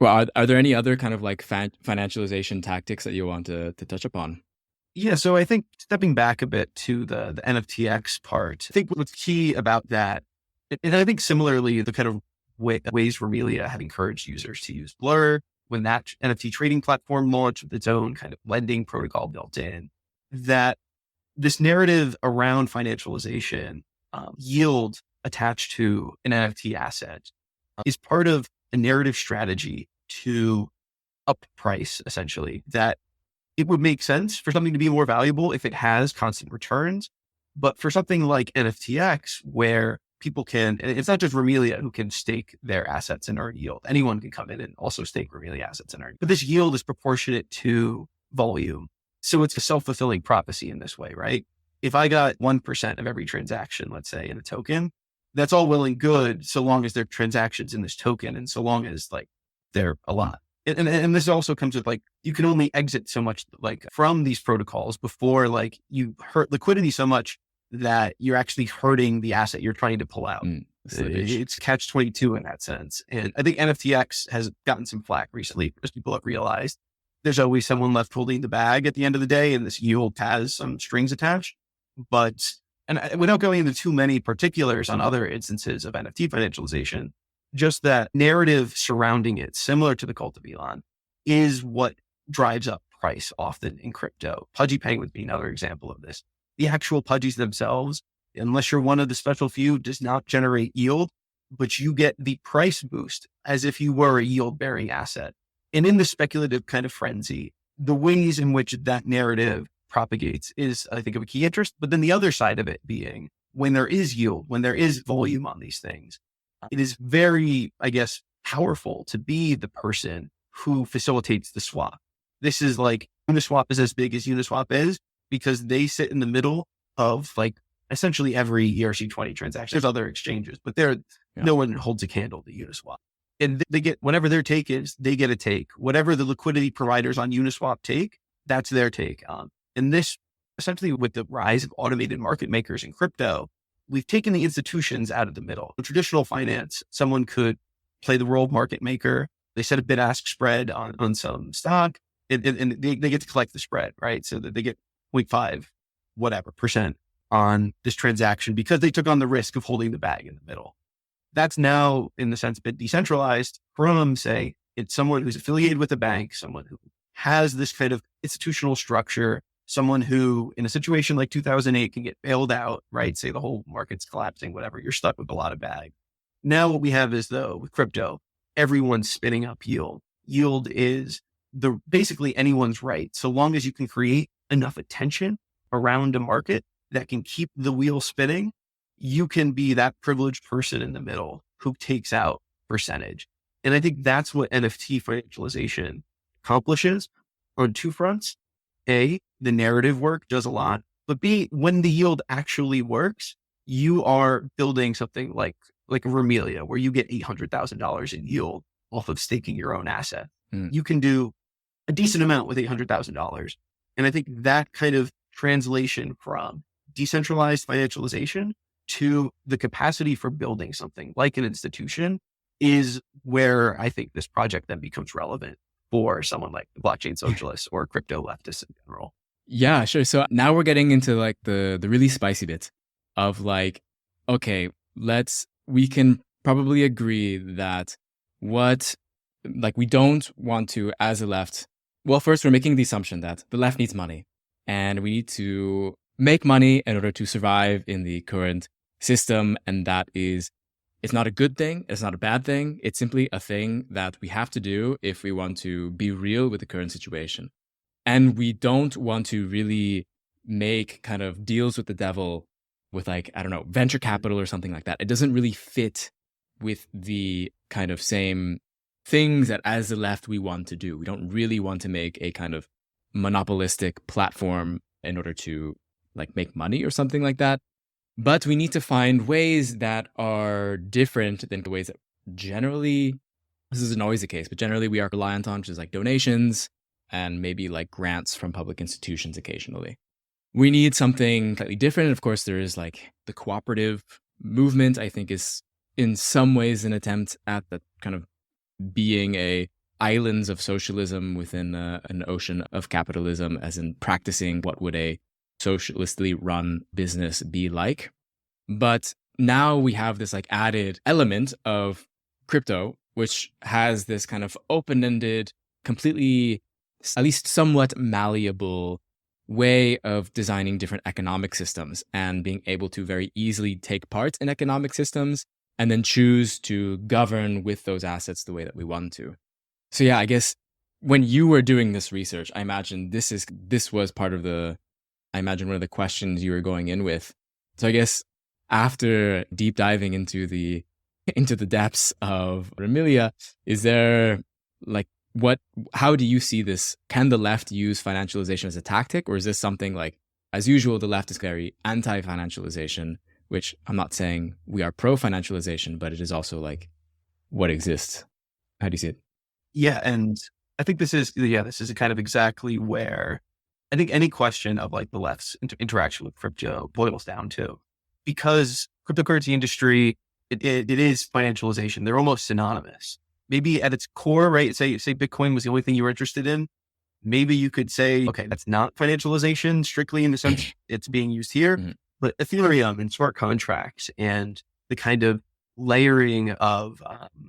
are there any other kind of like financialization tactics that you want to touch upon? Yeah. So I think stepping back a bit to the NFTX part, I think what's key about that, and I think similarly, the kind of ways Remilia have encouraged users to use Blur when that NFT trading platform launched with its own kind of lending protocol built in, that this narrative around financialization, yield attached to an NFT asset, is part of a narrative strategy to up price, essentially, that it would make sense for something to be more valuable if it has constant returns. But for something like NFTX, where people can, and it's not just Remilia who can stake their assets and earn yield. Anyone can come in and also stake Remilia assets and earn. But this yield is proportionate to volume. So it's a self-fulfilling prophecy in this way, right? If I got 1% of every transaction, let's say, in a token, that's all well and good, so long as there are transactions in this token and so long as like they're a lot. And this also comes with like, you can only exit so much like from these protocols before like you hurt liquidity so much that you're actually hurting the asset you're trying to pull out. It's catch-22 in that sense. And I think NFTX has gotten some flack recently because people have realized there's always someone left holding the bag at the end of the day, and this yield has some strings attached. But, and without going into too many particulars on other instances of NFT financialization, just that narrative surrounding it, similar to the cult of Elon, is what drives up price often in crypto. Pudgy Penguins being another example of this. The actual Pudgies themselves, unless you're one of the special few, does not generate yield, but you get the price boost as if you were a yield-bearing asset. And in the speculative kind of frenzy, the ways in which that narrative propagates is, I think, of a key interest. But then the other side of it being, when there is yield, when there is volume on these things, it is very, I guess, powerful to be the person who facilitates the swap. This is like, Uniswap is as big as Uniswap is because they sit in the middle of like essentially every ERC20 transaction. There's other exchanges, but no one holds a candle to Uniswap. And they get, whatever their take is, they get a take. Whatever the liquidity providers on Uniswap take, that's their take on. And this, essentially with the rise of automated market makers in crypto, we've taken the institutions out of the middle. In traditional finance, someone could play the role of market maker. They set a bid-ask spread on some stock, and they get to collect the spread, right? So that they get 0.5, whatever, % on this transaction because they took on the risk of holding the bag in the middle. That's now, in the sense, been decentralized from, say, it's someone who's affiliated with a bank, someone who has this kind of institutional structure someone who in a situation like 2008 can get bailed out, right? Say the whole market's collapsing, whatever, you're stuck with a lot of bag. Now what we have is though with crypto, everyone's spinning up yield. Yield is basically anyone's right. So long as you can create enough attention around a market that can keep the wheel spinning, you can be that privileged person in the middle who takes out percentage. And I think that's what NFT financialization accomplishes on two fronts. A, the narrative work does a lot, but B, when the yield actually works, you are building something like Remilia, where you get $800,000 in yield off of staking your own asset. You can do a decent amount with $800,000. And I think that kind of translation from decentralized financialization to the capacity for building something like an institution is where I think this project then becomes relevant for someone like the blockchain socialists or crypto leftists in general. Yeah, sure. So now we're getting into like the really spicy bit of like, okay, we can probably agree that we don't want to, as a left, well, first we're making the assumption that the left needs money and we need to make money in order to survive in the current system. And it's not a good thing. It's not a bad thing. It's simply a thing that we have to do if we want to be real with the current situation. And we don't want to really make kind of deals with the devil with like, I don't know, venture capital or something like that. It doesn't really fit with the kind of same things that as the left we want to do. We don't really want to make a kind of monopolistic platform in order to like make money or something like that. But we need to find ways that are different than the ways that generally, this isn't always the case, but generally we are reliant on, which is like donations and maybe like grants from public institutions occasionally. We need something slightly different. And of course, there is like the cooperative movement, I think is in some ways an attempt at the kind of being a islands of socialism within an ocean of capitalism, as in practicing what would a socialistly run business be like. But now we have this like added element of crypto, which has this kind of open-ended, completely, at least somewhat malleable way of designing different economic systems and being able to very easily take part in economic systems and then choose to govern with those assets the way that we want to. So yeah, I guess when you were doing this research, I imagine this was part of one of the questions you were going in with. So I guess after deep diving into the depths of Remilia, is there like how do you see this? Can the left use financialization as a tactic, or is this something like, as usual, the left is very anti-financialization, which I'm not saying we are pro-financialization, but it is also like what exists. How do you see it? Yeah. And I think this is kind of exactly where I think any question of like the left's interaction with crypto boils down to, because cryptocurrency industry, it is financialization. They're almost synonymous. Maybe at its core, right? Say Bitcoin was the only thing you were interested in. Maybe you could say, okay, that's not financialization strictly in the sense it's being used here, but Ethereum and smart contracts and the kind of layering of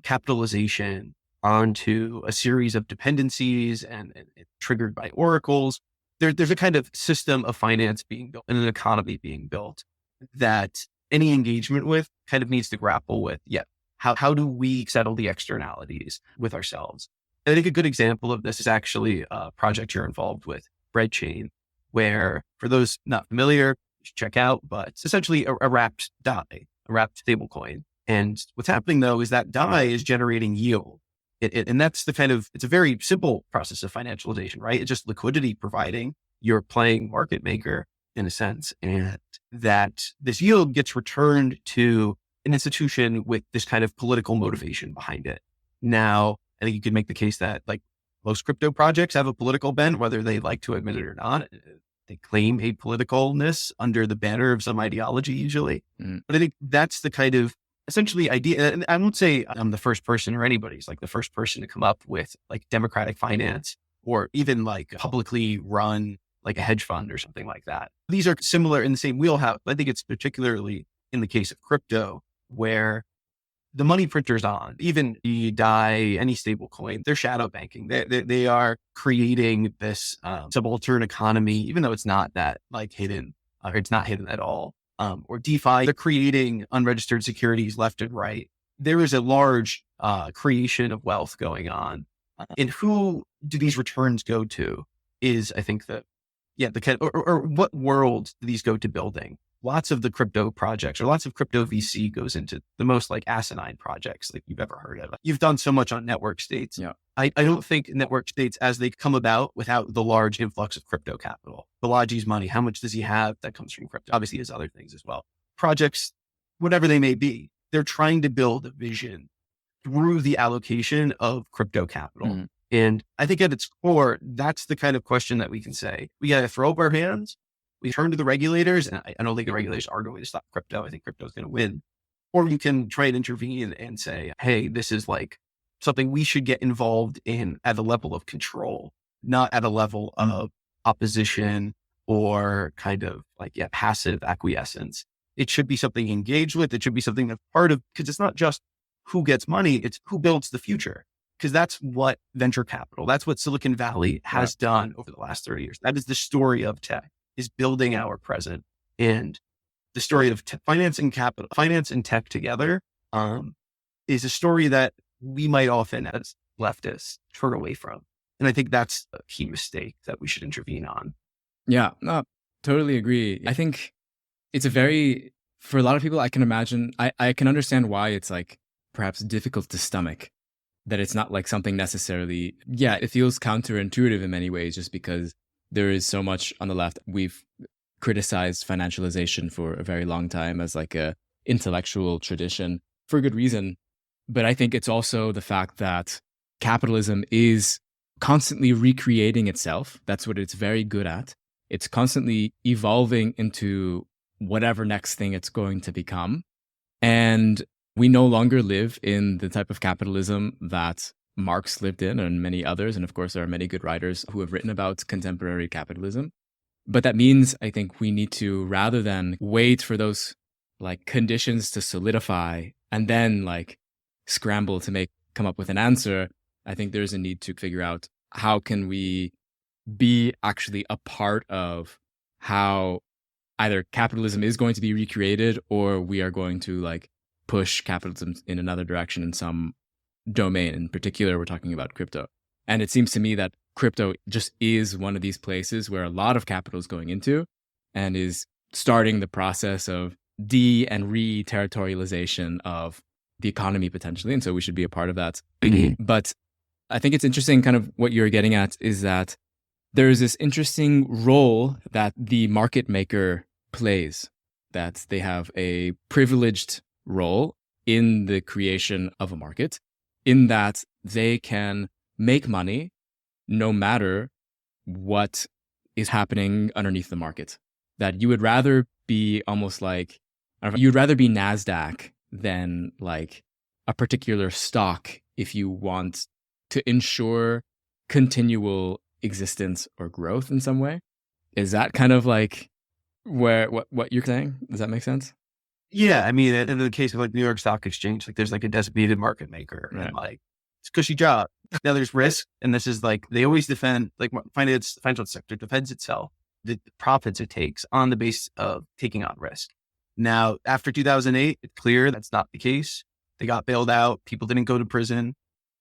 capitalization onto a series of dependencies and triggered by oracles. There's a kind of system of finance being built and an economy being built that any engagement with kind of needs to grapple with. Yeah. How do we settle the externalities with ourselves? And I think a good example of this is actually a project you're involved with, Breadchain, where for those not familiar, you should check out, but it's essentially a wrapped DAI, a wrapped stablecoin. And what's happening though is that DAI is generating yield. And that's it's a very simple process of financialization, right? It's just liquidity providing. You're playing market maker in a sense, and that this yield gets returned to an institution with this kind of political motivation behind it. Now, I think you could make the case that like most crypto projects have a political bent, whether they like to admit it or not. They claim a politicalness under the banner of some ideology usually. But I think that's the kind of essentially idea. And I won't say I'm the first person or anybody's like the first person to come up with like democratic finance or even like publicly run like a hedge fund or something like that. These are similar in the same wheelhouse. I think it's particularly in the case of crypto where the money printer's on. Even the DAI, any stable coin, they're shadow banking. They are creating this subaltern economy, even though it's not that like hidden, or it's not hidden at all. Or DeFi, they're creating unregistered securities left and right. There is a large creation of wealth going on. And who do these returns go to is, I think, the kind of, or what world do these go to building? Lots of the crypto projects or lots of crypto VC goes into the most like asinine projects like you've ever heard of. You've done so much on network states. Yeah. I don't think network states as they come about without the large influx of crypto capital. Milady's money, how much does he have that comes from crypto? Obviously, he has other things as well. Projects, whatever they may be, they're trying to build a vision through the allocation of crypto capital. Mm. And I think at its core, that's the kind of question that we can say. We got to throw up our hands. We turn to the regulators, and I don't think the regulators are going to stop crypto. I think crypto is going to win. Or you can try and intervene and say, hey, this is like something we should get involved in at a level of control, not at a level of opposition or kind of like, passive acquiescence. It should be something engaged with. It should be something that's part of, because it's not just who gets money, it's who builds the future. Because that's what venture capital, that's what Silicon Valley has done over the last 30 years. That is the story of tech, is building our present. And the story of finance and tech together is a story that we might often, as leftists, turn away from. And I think that's a key mistake that we should intervene on. Yeah, no, totally agree. I think it's for a lot of people, I can imagine, I can understand why it's like perhaps difficult to stomach, that it's not like something necessarily, it feels counterintuitive in many ways, just because there is so much on the left. We've criticized financialization for a very long time as like a intellectual tradition for good reason. But I think it's also the fact that capitalism is constantly recreating itself. That's what it's very good at. It's constantly evolving into whatever next thing it's going to become. And we no longer live in the type of capitalism that Marx lived in and many others. And of course, there are many good writers who have written about contemporary capitalism. But that means, I think we need to, rather than wait for those like conditions to solidify and then like scramble to come up with an answer, I think there's a need to figure out how can we be actually a part of how either capitalism is going to be recreated or we are going to like push capitalism in another direction in some domain. In particular, we're talking about crypto. And it seems to me that crypto just is one of these places where a lot of capital is going into and is starting the process of and re-territorialization of the economy potentially. And so we should be a part of that. But I think it's interesting kind of what you're getting at is that there is this interesting role that the market maker plays, that they have a privileged role in the creation of a market, in that they can make money no matter what is happening underneath the market. That you would rather be almost like, you'd rather be NASDAQ than like a particular stock if you want to ensure continual existence or growth in some way. Is that kind of like what you're saying? Does that make sense? Yeah, I mean, in the case of like New York Stock Exchange, like there's like a designated market maker, Right. and like it's a cushy job. Now there's risk, and this is like they always defend, like financial sector defends itself, the profits it takes on the basis of taking on risk. Now after 2008, it's clear that's not the case. They got bailed out. People didn't go to prison.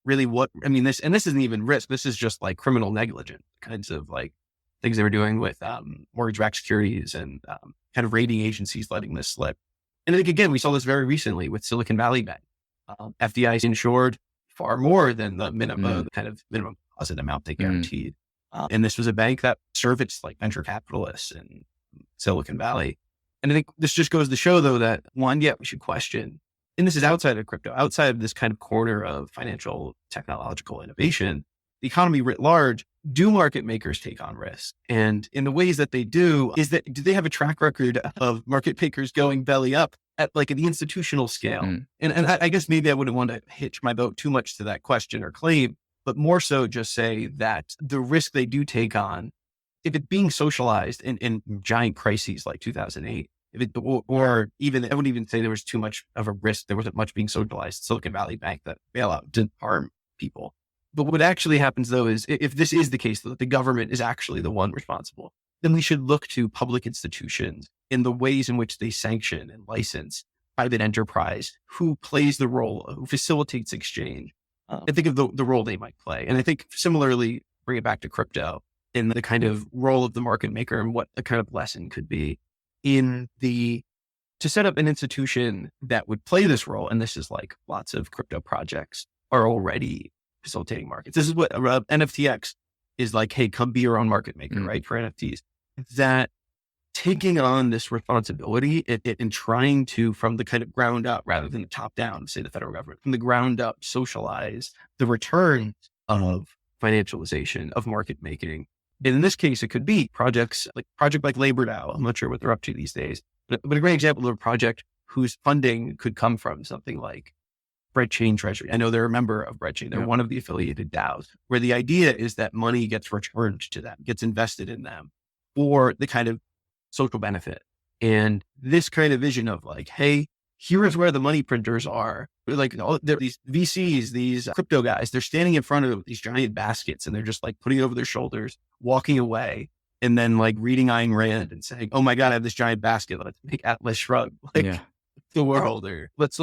Really, this isn't even risk. This is just like criminal negligence kinds of like things they were doing with mortgage-backed securities and kind of rating agencies letting this slip. And I think, again, we saw this very recently with Silicon Valley Bank. FDIC insured far more than the minimum deposit amount they guaranteed. And this was a bank that serviced like venture capitalists in Silicon Valley. And I think this just goes to show, though, that one, we should question, and this is outside of crypto, outside of this kind of corner of financial technological innovation, the economy writ large, do market makers take on risk? And in the ways that they do they have a track record of market makers going belly up at like the institutional scale? And I guess maybe I wouldn't want to hitch my boat too much to that question or claim, but more so just say that the risk they do take on, if it's being socialized in giant crises like 2008, or even, I wouldn't even say there was too much of a risk. There wasn't much being socialized. Silicon Valley Bank, that bailout didn't harm people. But what actually happens though is if this is the case, that the government is actually the one responsible, then we should look to public institutions in the ways in which they sanction and license private enterprise, who plays the role, who facilitates exchange, and think of the role they might play. And I think similarly, bring it back to crypto in the kind of role of the market maker and what the kind of lesson could be to set up an institution that would play this role. And this is like lots of crypto projects are already facilitating markets. This is what NFTX is like. Hey, come be your own market maker, right? For NFTs, that taking on this responsibility and trying to, from the kind of ground up rather than the top down, say the federal government, from the ground up, socialize the return of financialization, of market making. And in this case, it could be project like Labor DAO. I'm not sure what they're up to these days, but a great example of a project whose funding could come from something like Breadchain Treasury. I know they're a member of Breadchain. They're one of the affiliated DAOs, where the idea is that money gets returned to them, gets invested in them for the kind of social benefit. And this kind of vision of like, hey, here is where the money printers are. Like these VCs, these crypto guys, they're standing in front of these giant baskets and they're just like putting it over their shoulders, walking away, and then like reading Ayn Rand and saying, oh my God, I have this giant basket. Let's make Atlas shrug. Like the world, or let's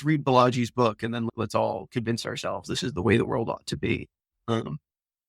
read Milady's book, and then let's all convince ourselves this is the way the world ought to be.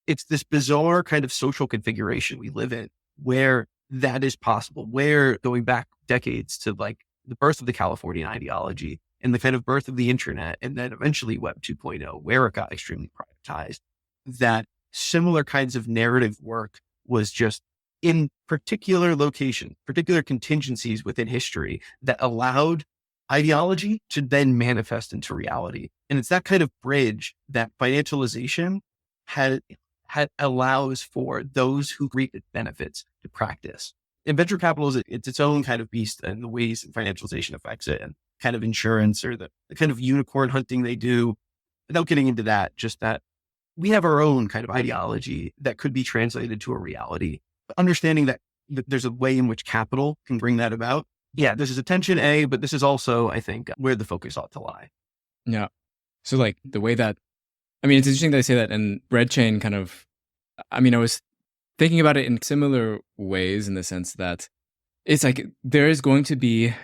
It's this bizarre kind of social configuration we live in where that is possible, where going back decades to like the birth of the Californian ideology and the kind of birth of the internet, and then eventually Web 2.0, where it got extremely privatized, that similar kinds of narrative work was just in particular location, particular contingencies within history that allowed ideology to then manifest into reality. And it's that kind of bridge that financialization had allows for those who reap its benefits to practice. And venture capital is its own kind of beast, and the ways financialization affects it, and kind of insurance, or the kind of unicorn hunting they do. Without getting into that, just that we have our own kind of ideology that could be translated to a reality. Understanding that there's a way in which capital can bring that about. Yeah, this is attention A, but this is also, I think, where the focus ought to lie. Yeah. So like the way that, I mean, it's interesting that I say that, and Breadchain kind of, I mean, I was thinking about it in similar ways in the sense that it's like there is going to be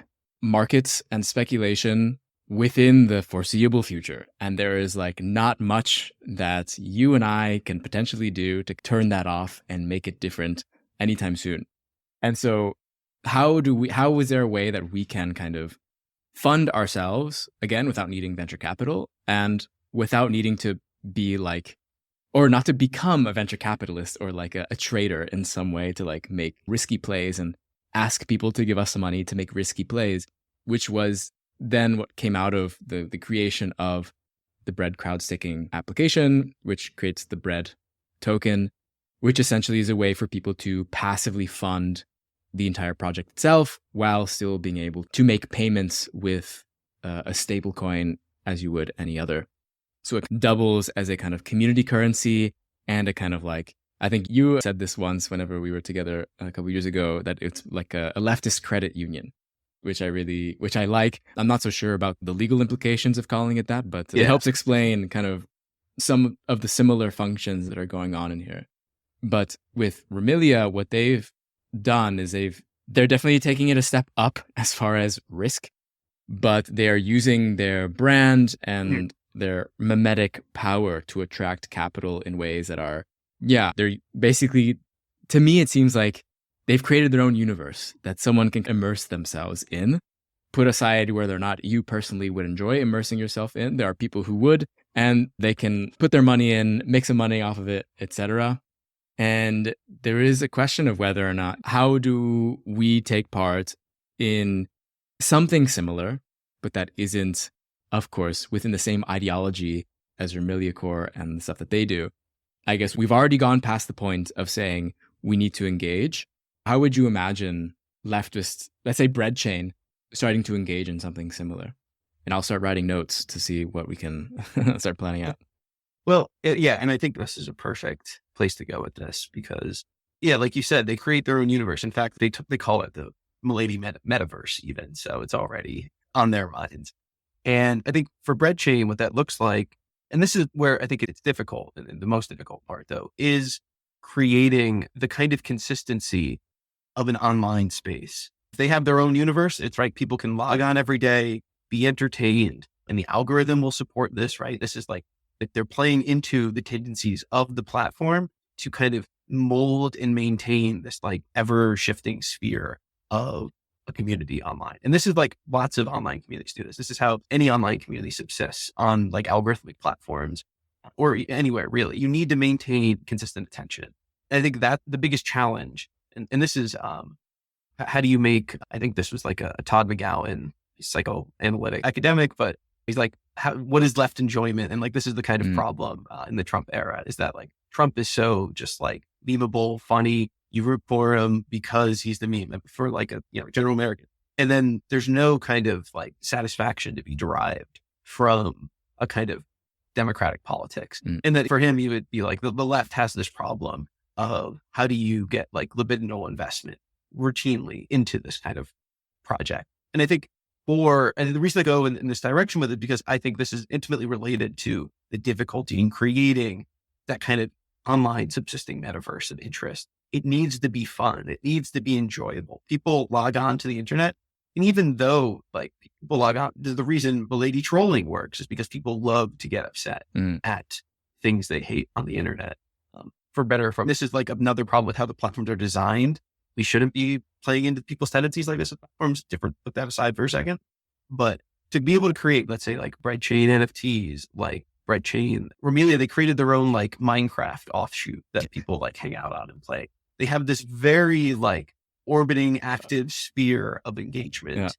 markets and speculation within the foreseeable future. And there is like not much that you and I can potentially do to turn that off and make it different anytime soon. And so how is there a way that we can kind of fund ourselves again without needing venture capital and without needing to be like, or not to become a venture capitalist or like a trader in some way to like make risky plays and ask people to give us some money to make risky plays, which was then what came out of the creation of the Bread crowd staking application, which creates the Bread token, which essentially is a way for people to passively fund the entire project itself while still being able to make payments with a stable coin as you would any other. So it doubles as a kind of community currency and a kind of like, I think you said this once whenever we were together a couple of years ago, that it's like a leftist credit union, which I like. I'm not so sure about the legal implications of calling it that, but it helps explain kind of some of the similar functions that are going on in here. But with Remilia, what they've done is they're definitely taking it a step up as far as risk, but they're using their brand and their mimetic power to attract capital in ways that are, they're basically, to me, it seems like they've created their own universe that someone can immerse themselves in, put aside whether or not you personally would enjoy immersing yourself in. There are people who would, and they can put their money in, make some money off of it, etc. And there is a question of whether or not, how do we take part in something similar, but that isn't, of course, within the same ideology as Remilia Corp and the stuff that they do. I guess we've already gone past the point of saying we need to engage. How would you imagine leftist, let's say Breadchain, starting to engage in something similar? And I'll start writing notes to see what we can start planning out. Well, and I think this is a perfect place to go with this because, like you said, they create their own universe. In fact, they call it the Milady metaverse even. So it's already on their minds. And I think for bread chain, what that looks like, and this is where I think it's difficult, and the most difficult part though, is creating the kind of consistency of an online space. If they have their own universe, it's right. People can log on every day, be entertained, and the algorithm will support this, right? This is like that they're playing into the tendencies of the platform to kind of mold and maintain this like ever shifting sphere of a community online. And this is like lots of online communities do this. This is how any online community subsists on like algorithmic platforms or anywhere really. You need to maintain consistent attention. And I think that the biggest challenge, and this is, how do you make, I think this was like a Todd McGowan psychoanalytic academic, but he's like, what is left enjoyment? And like, this is the kind of problem in the Trump era is that like Trump is so just like memeable, funny. You root for him because he's the meme for like a, general American. And then there's no kind of like satisfaction to be derived from a kind of democratic politics. And that for him, he would be like, the left has this problem of how do you get like libidinal investment routinely into this kind of project. And I think and the reason I go in this direction with it, because I think this is intimately related to the difficulty in creating that kind of online subsisting metaverse of interest. It needs to be fun. It needs to be enjoyable. People log on to the internet. And even though like people log on, the reason Milady trolling works is because people love to get upset at things they hate on the internet. For better or for this is like another problem with how the platforms are designed. We shouldn't be playing into people's tendencies like this. Platforms different, put that aside for a second. But to be able to create, let's say like bread chain NFTs, like bread chain Remilia, they created their own like Minecraft offshoot that people like hang out on and play. They have this very like orbiting active sphere of engagement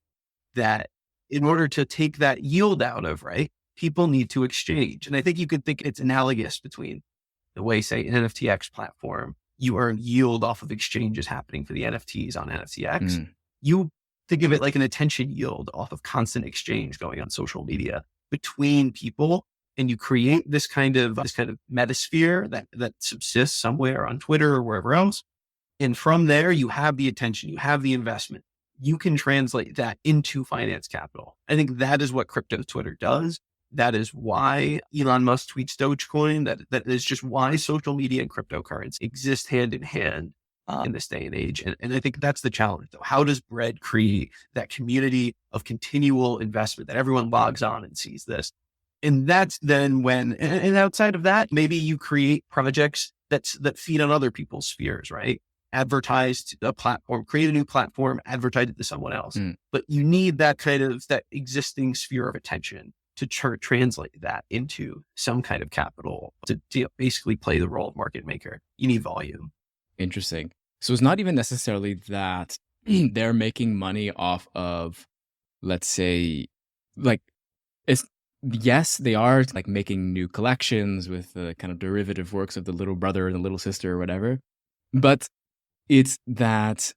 that in order to take that yield out of, right, people need to exchange. And I think you could think it's analogous between the way, say, an NFTX platform, you earn yield off of exchanges happening for the NFTs on NFTX. You think of it like an attention yield off of constant exchange going on social media between people. And you create this kind of metasphere that subsists somewhere on Twitter or wherever else. And from there, you have the attention, you have the investment. You can translate that into finance capital. I think that is what crypto Twitter does. That is why Elon Musk tweets Dogecoin. That is just why social media and cryptocurrency exist hand in hand in this day and age. And I think that's the challenge, though. How does bread create that community of continual investment that everyone logs on and sees this? And that's then when, and outside of that, maybe you create projects that feed on other people's spheres, right? Advertise a platform, create a new platform, advertise it to someone else. But you need that kind of, that existing sphere of attention to translate that into some kind of capital to basically play the role of market maker. You need volume. Interesting. So it's not even necessarily that they're making money off of, let's say, like, yes, they are like making new collections with the kind of derivative works of the little brother and the little sister or whatever. But it's that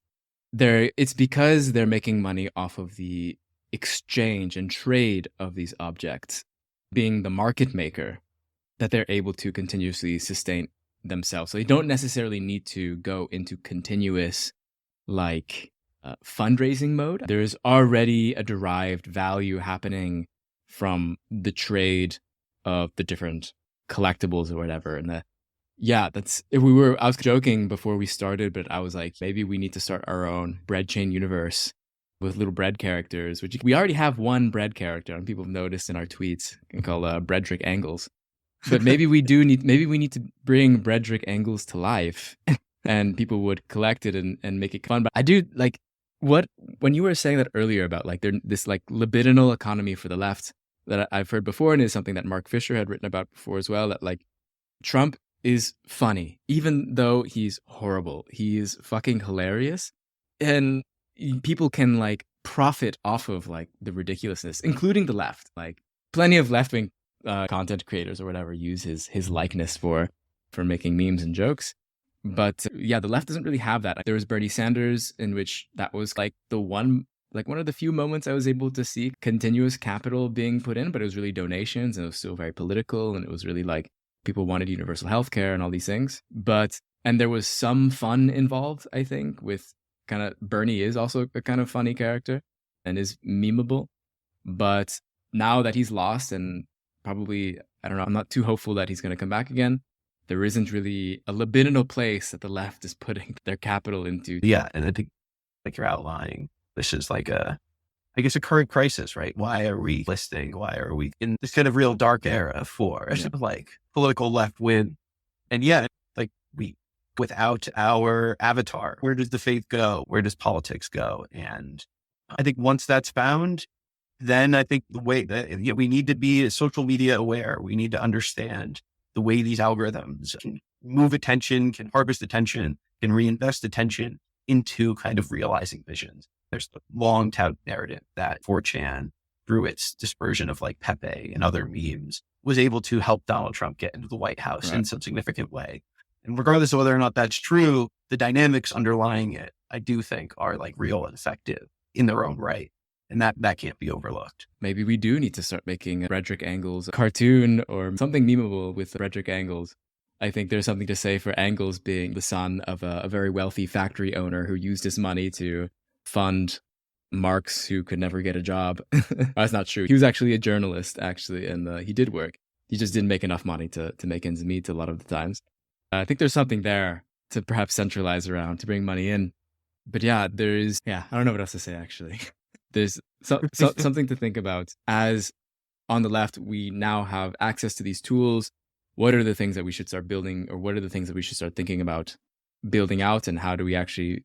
it's because they're making money off of the exchange and trade of these objects, being the market maker, that they're able to continuously sustain themselves. So they don't necessarily need to go into continuous like fundraising mode. There's already a derived value happening from the trade of the different collectibles or whatever. And I was joking before we started, but I was like, maybe we need to start our own bread chain universe with little bread characters, which we already have one bread character, and people have noticed in our tweets, called Bredrick Angles. But maybe we need to bring Bredrick Angles to life, and people would collect it and make it fun. But I do like when you were saying that earlier about like this like libidinal economy for the left that I've heard before, and is something that Mark Fisher had written about before as well, that like Trump is funny, even though he's horrible. He is fucking hilarious. And people can like profit off of like the ridiculousness, including the left. Like plenty of left-wing content creators or whatever use his likeness for making memes and jokes. But yeah, the left doesn't really have that. There was Bernie Sanders, in which that was like one of the few moments I was able to see continuous capital being put in, but it was really donations, and it was still very political, and it was really like people wanted universal healthcare and all these things. And there was some fun involved, I think, with kind of Bernie is also a kind of funny character and is memeable. But now that he's lost and probably, I don't know, I'm not too hopeful that he's going to come back again. There isn't really a libidinal place that the left is putting their capital into. Yeah. And I think like you're outlining, this is like a current crisis, right? Why are we listing? Why are we in this kind of real dark era for like political left wing? And yet, like without our avatar, where does the faith go? Where does politics go? And I think once that's found, then I think the way that we need to be social media aware. We need to understand the way these algorithms can move attention, can harvest attention, can reinvest attention into kind of realizing visions. There's the long touted narrative that 4chan, through its dispersion of like Pepe and other memes, was able to help Donald Trump get into the White House in some significant way. And regardless of whether or not that's true, the dynamics underlying it, I do think are like real and effective in their own right. And that can't be overlooked. Maybe we do need to start making Frederick Engels cartoon or something memeable with Frederick Engels. I think there's something to say for Engels being the son of a very wealthy factory owner who used his money to fund Marx, who could never get a job. That's not true. He was actually a journalist, and he did work. He just didn't make enough money to make ends meet a lot of the times. I think there's something there to perhaps centralize around, to bring money in. But I don't know what else to say, actually. There's something to think about. As on the left, we now have access to these tools. What are the things that we should start building, or what are the things that we should start thinking about building out, and how do we actually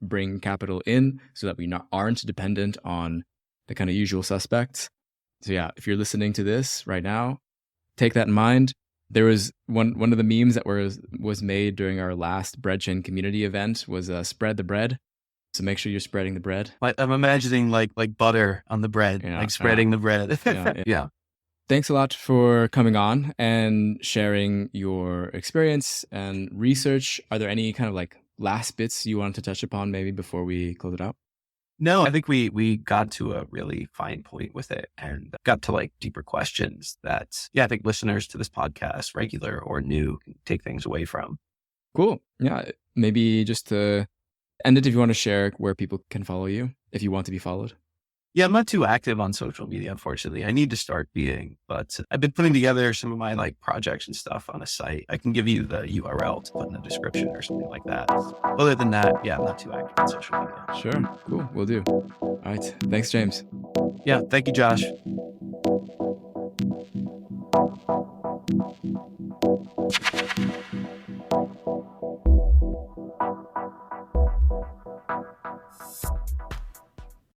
bring capital in so that we aren't dependent on the kind of usual suspects? So if you're listening to this right now, take that in mind. There was one of the memes that was made during our last Breadchain community event was spread the bread. So make sure you're spreading the bread. I'm imagining like butter on the bread, like spreading the bread. Yeah. Thanks a lot for coming on and sharing your experience and research. Are there any kind of like last bits you wanted to touch upon maybe before we close it out? No, I think we got to a really fine point with it and got to like deeper questions that, I think listeners to this podcast, regular or new, can take things away from. Cool. Yeah. Maybe just to end it, if you want to share where people can follow you, if you want to be followed. Yeah, I'm not too active on social media, unfortunately. I need to start being, but I've been putting together some of my like projects and stuff on a site. I can give you the URL to put in the description or something like that. Other than that, I'm not too active on social media. Sure. Cool. Will do. All right. Thanks, James. Yeah. Thank you, Josh.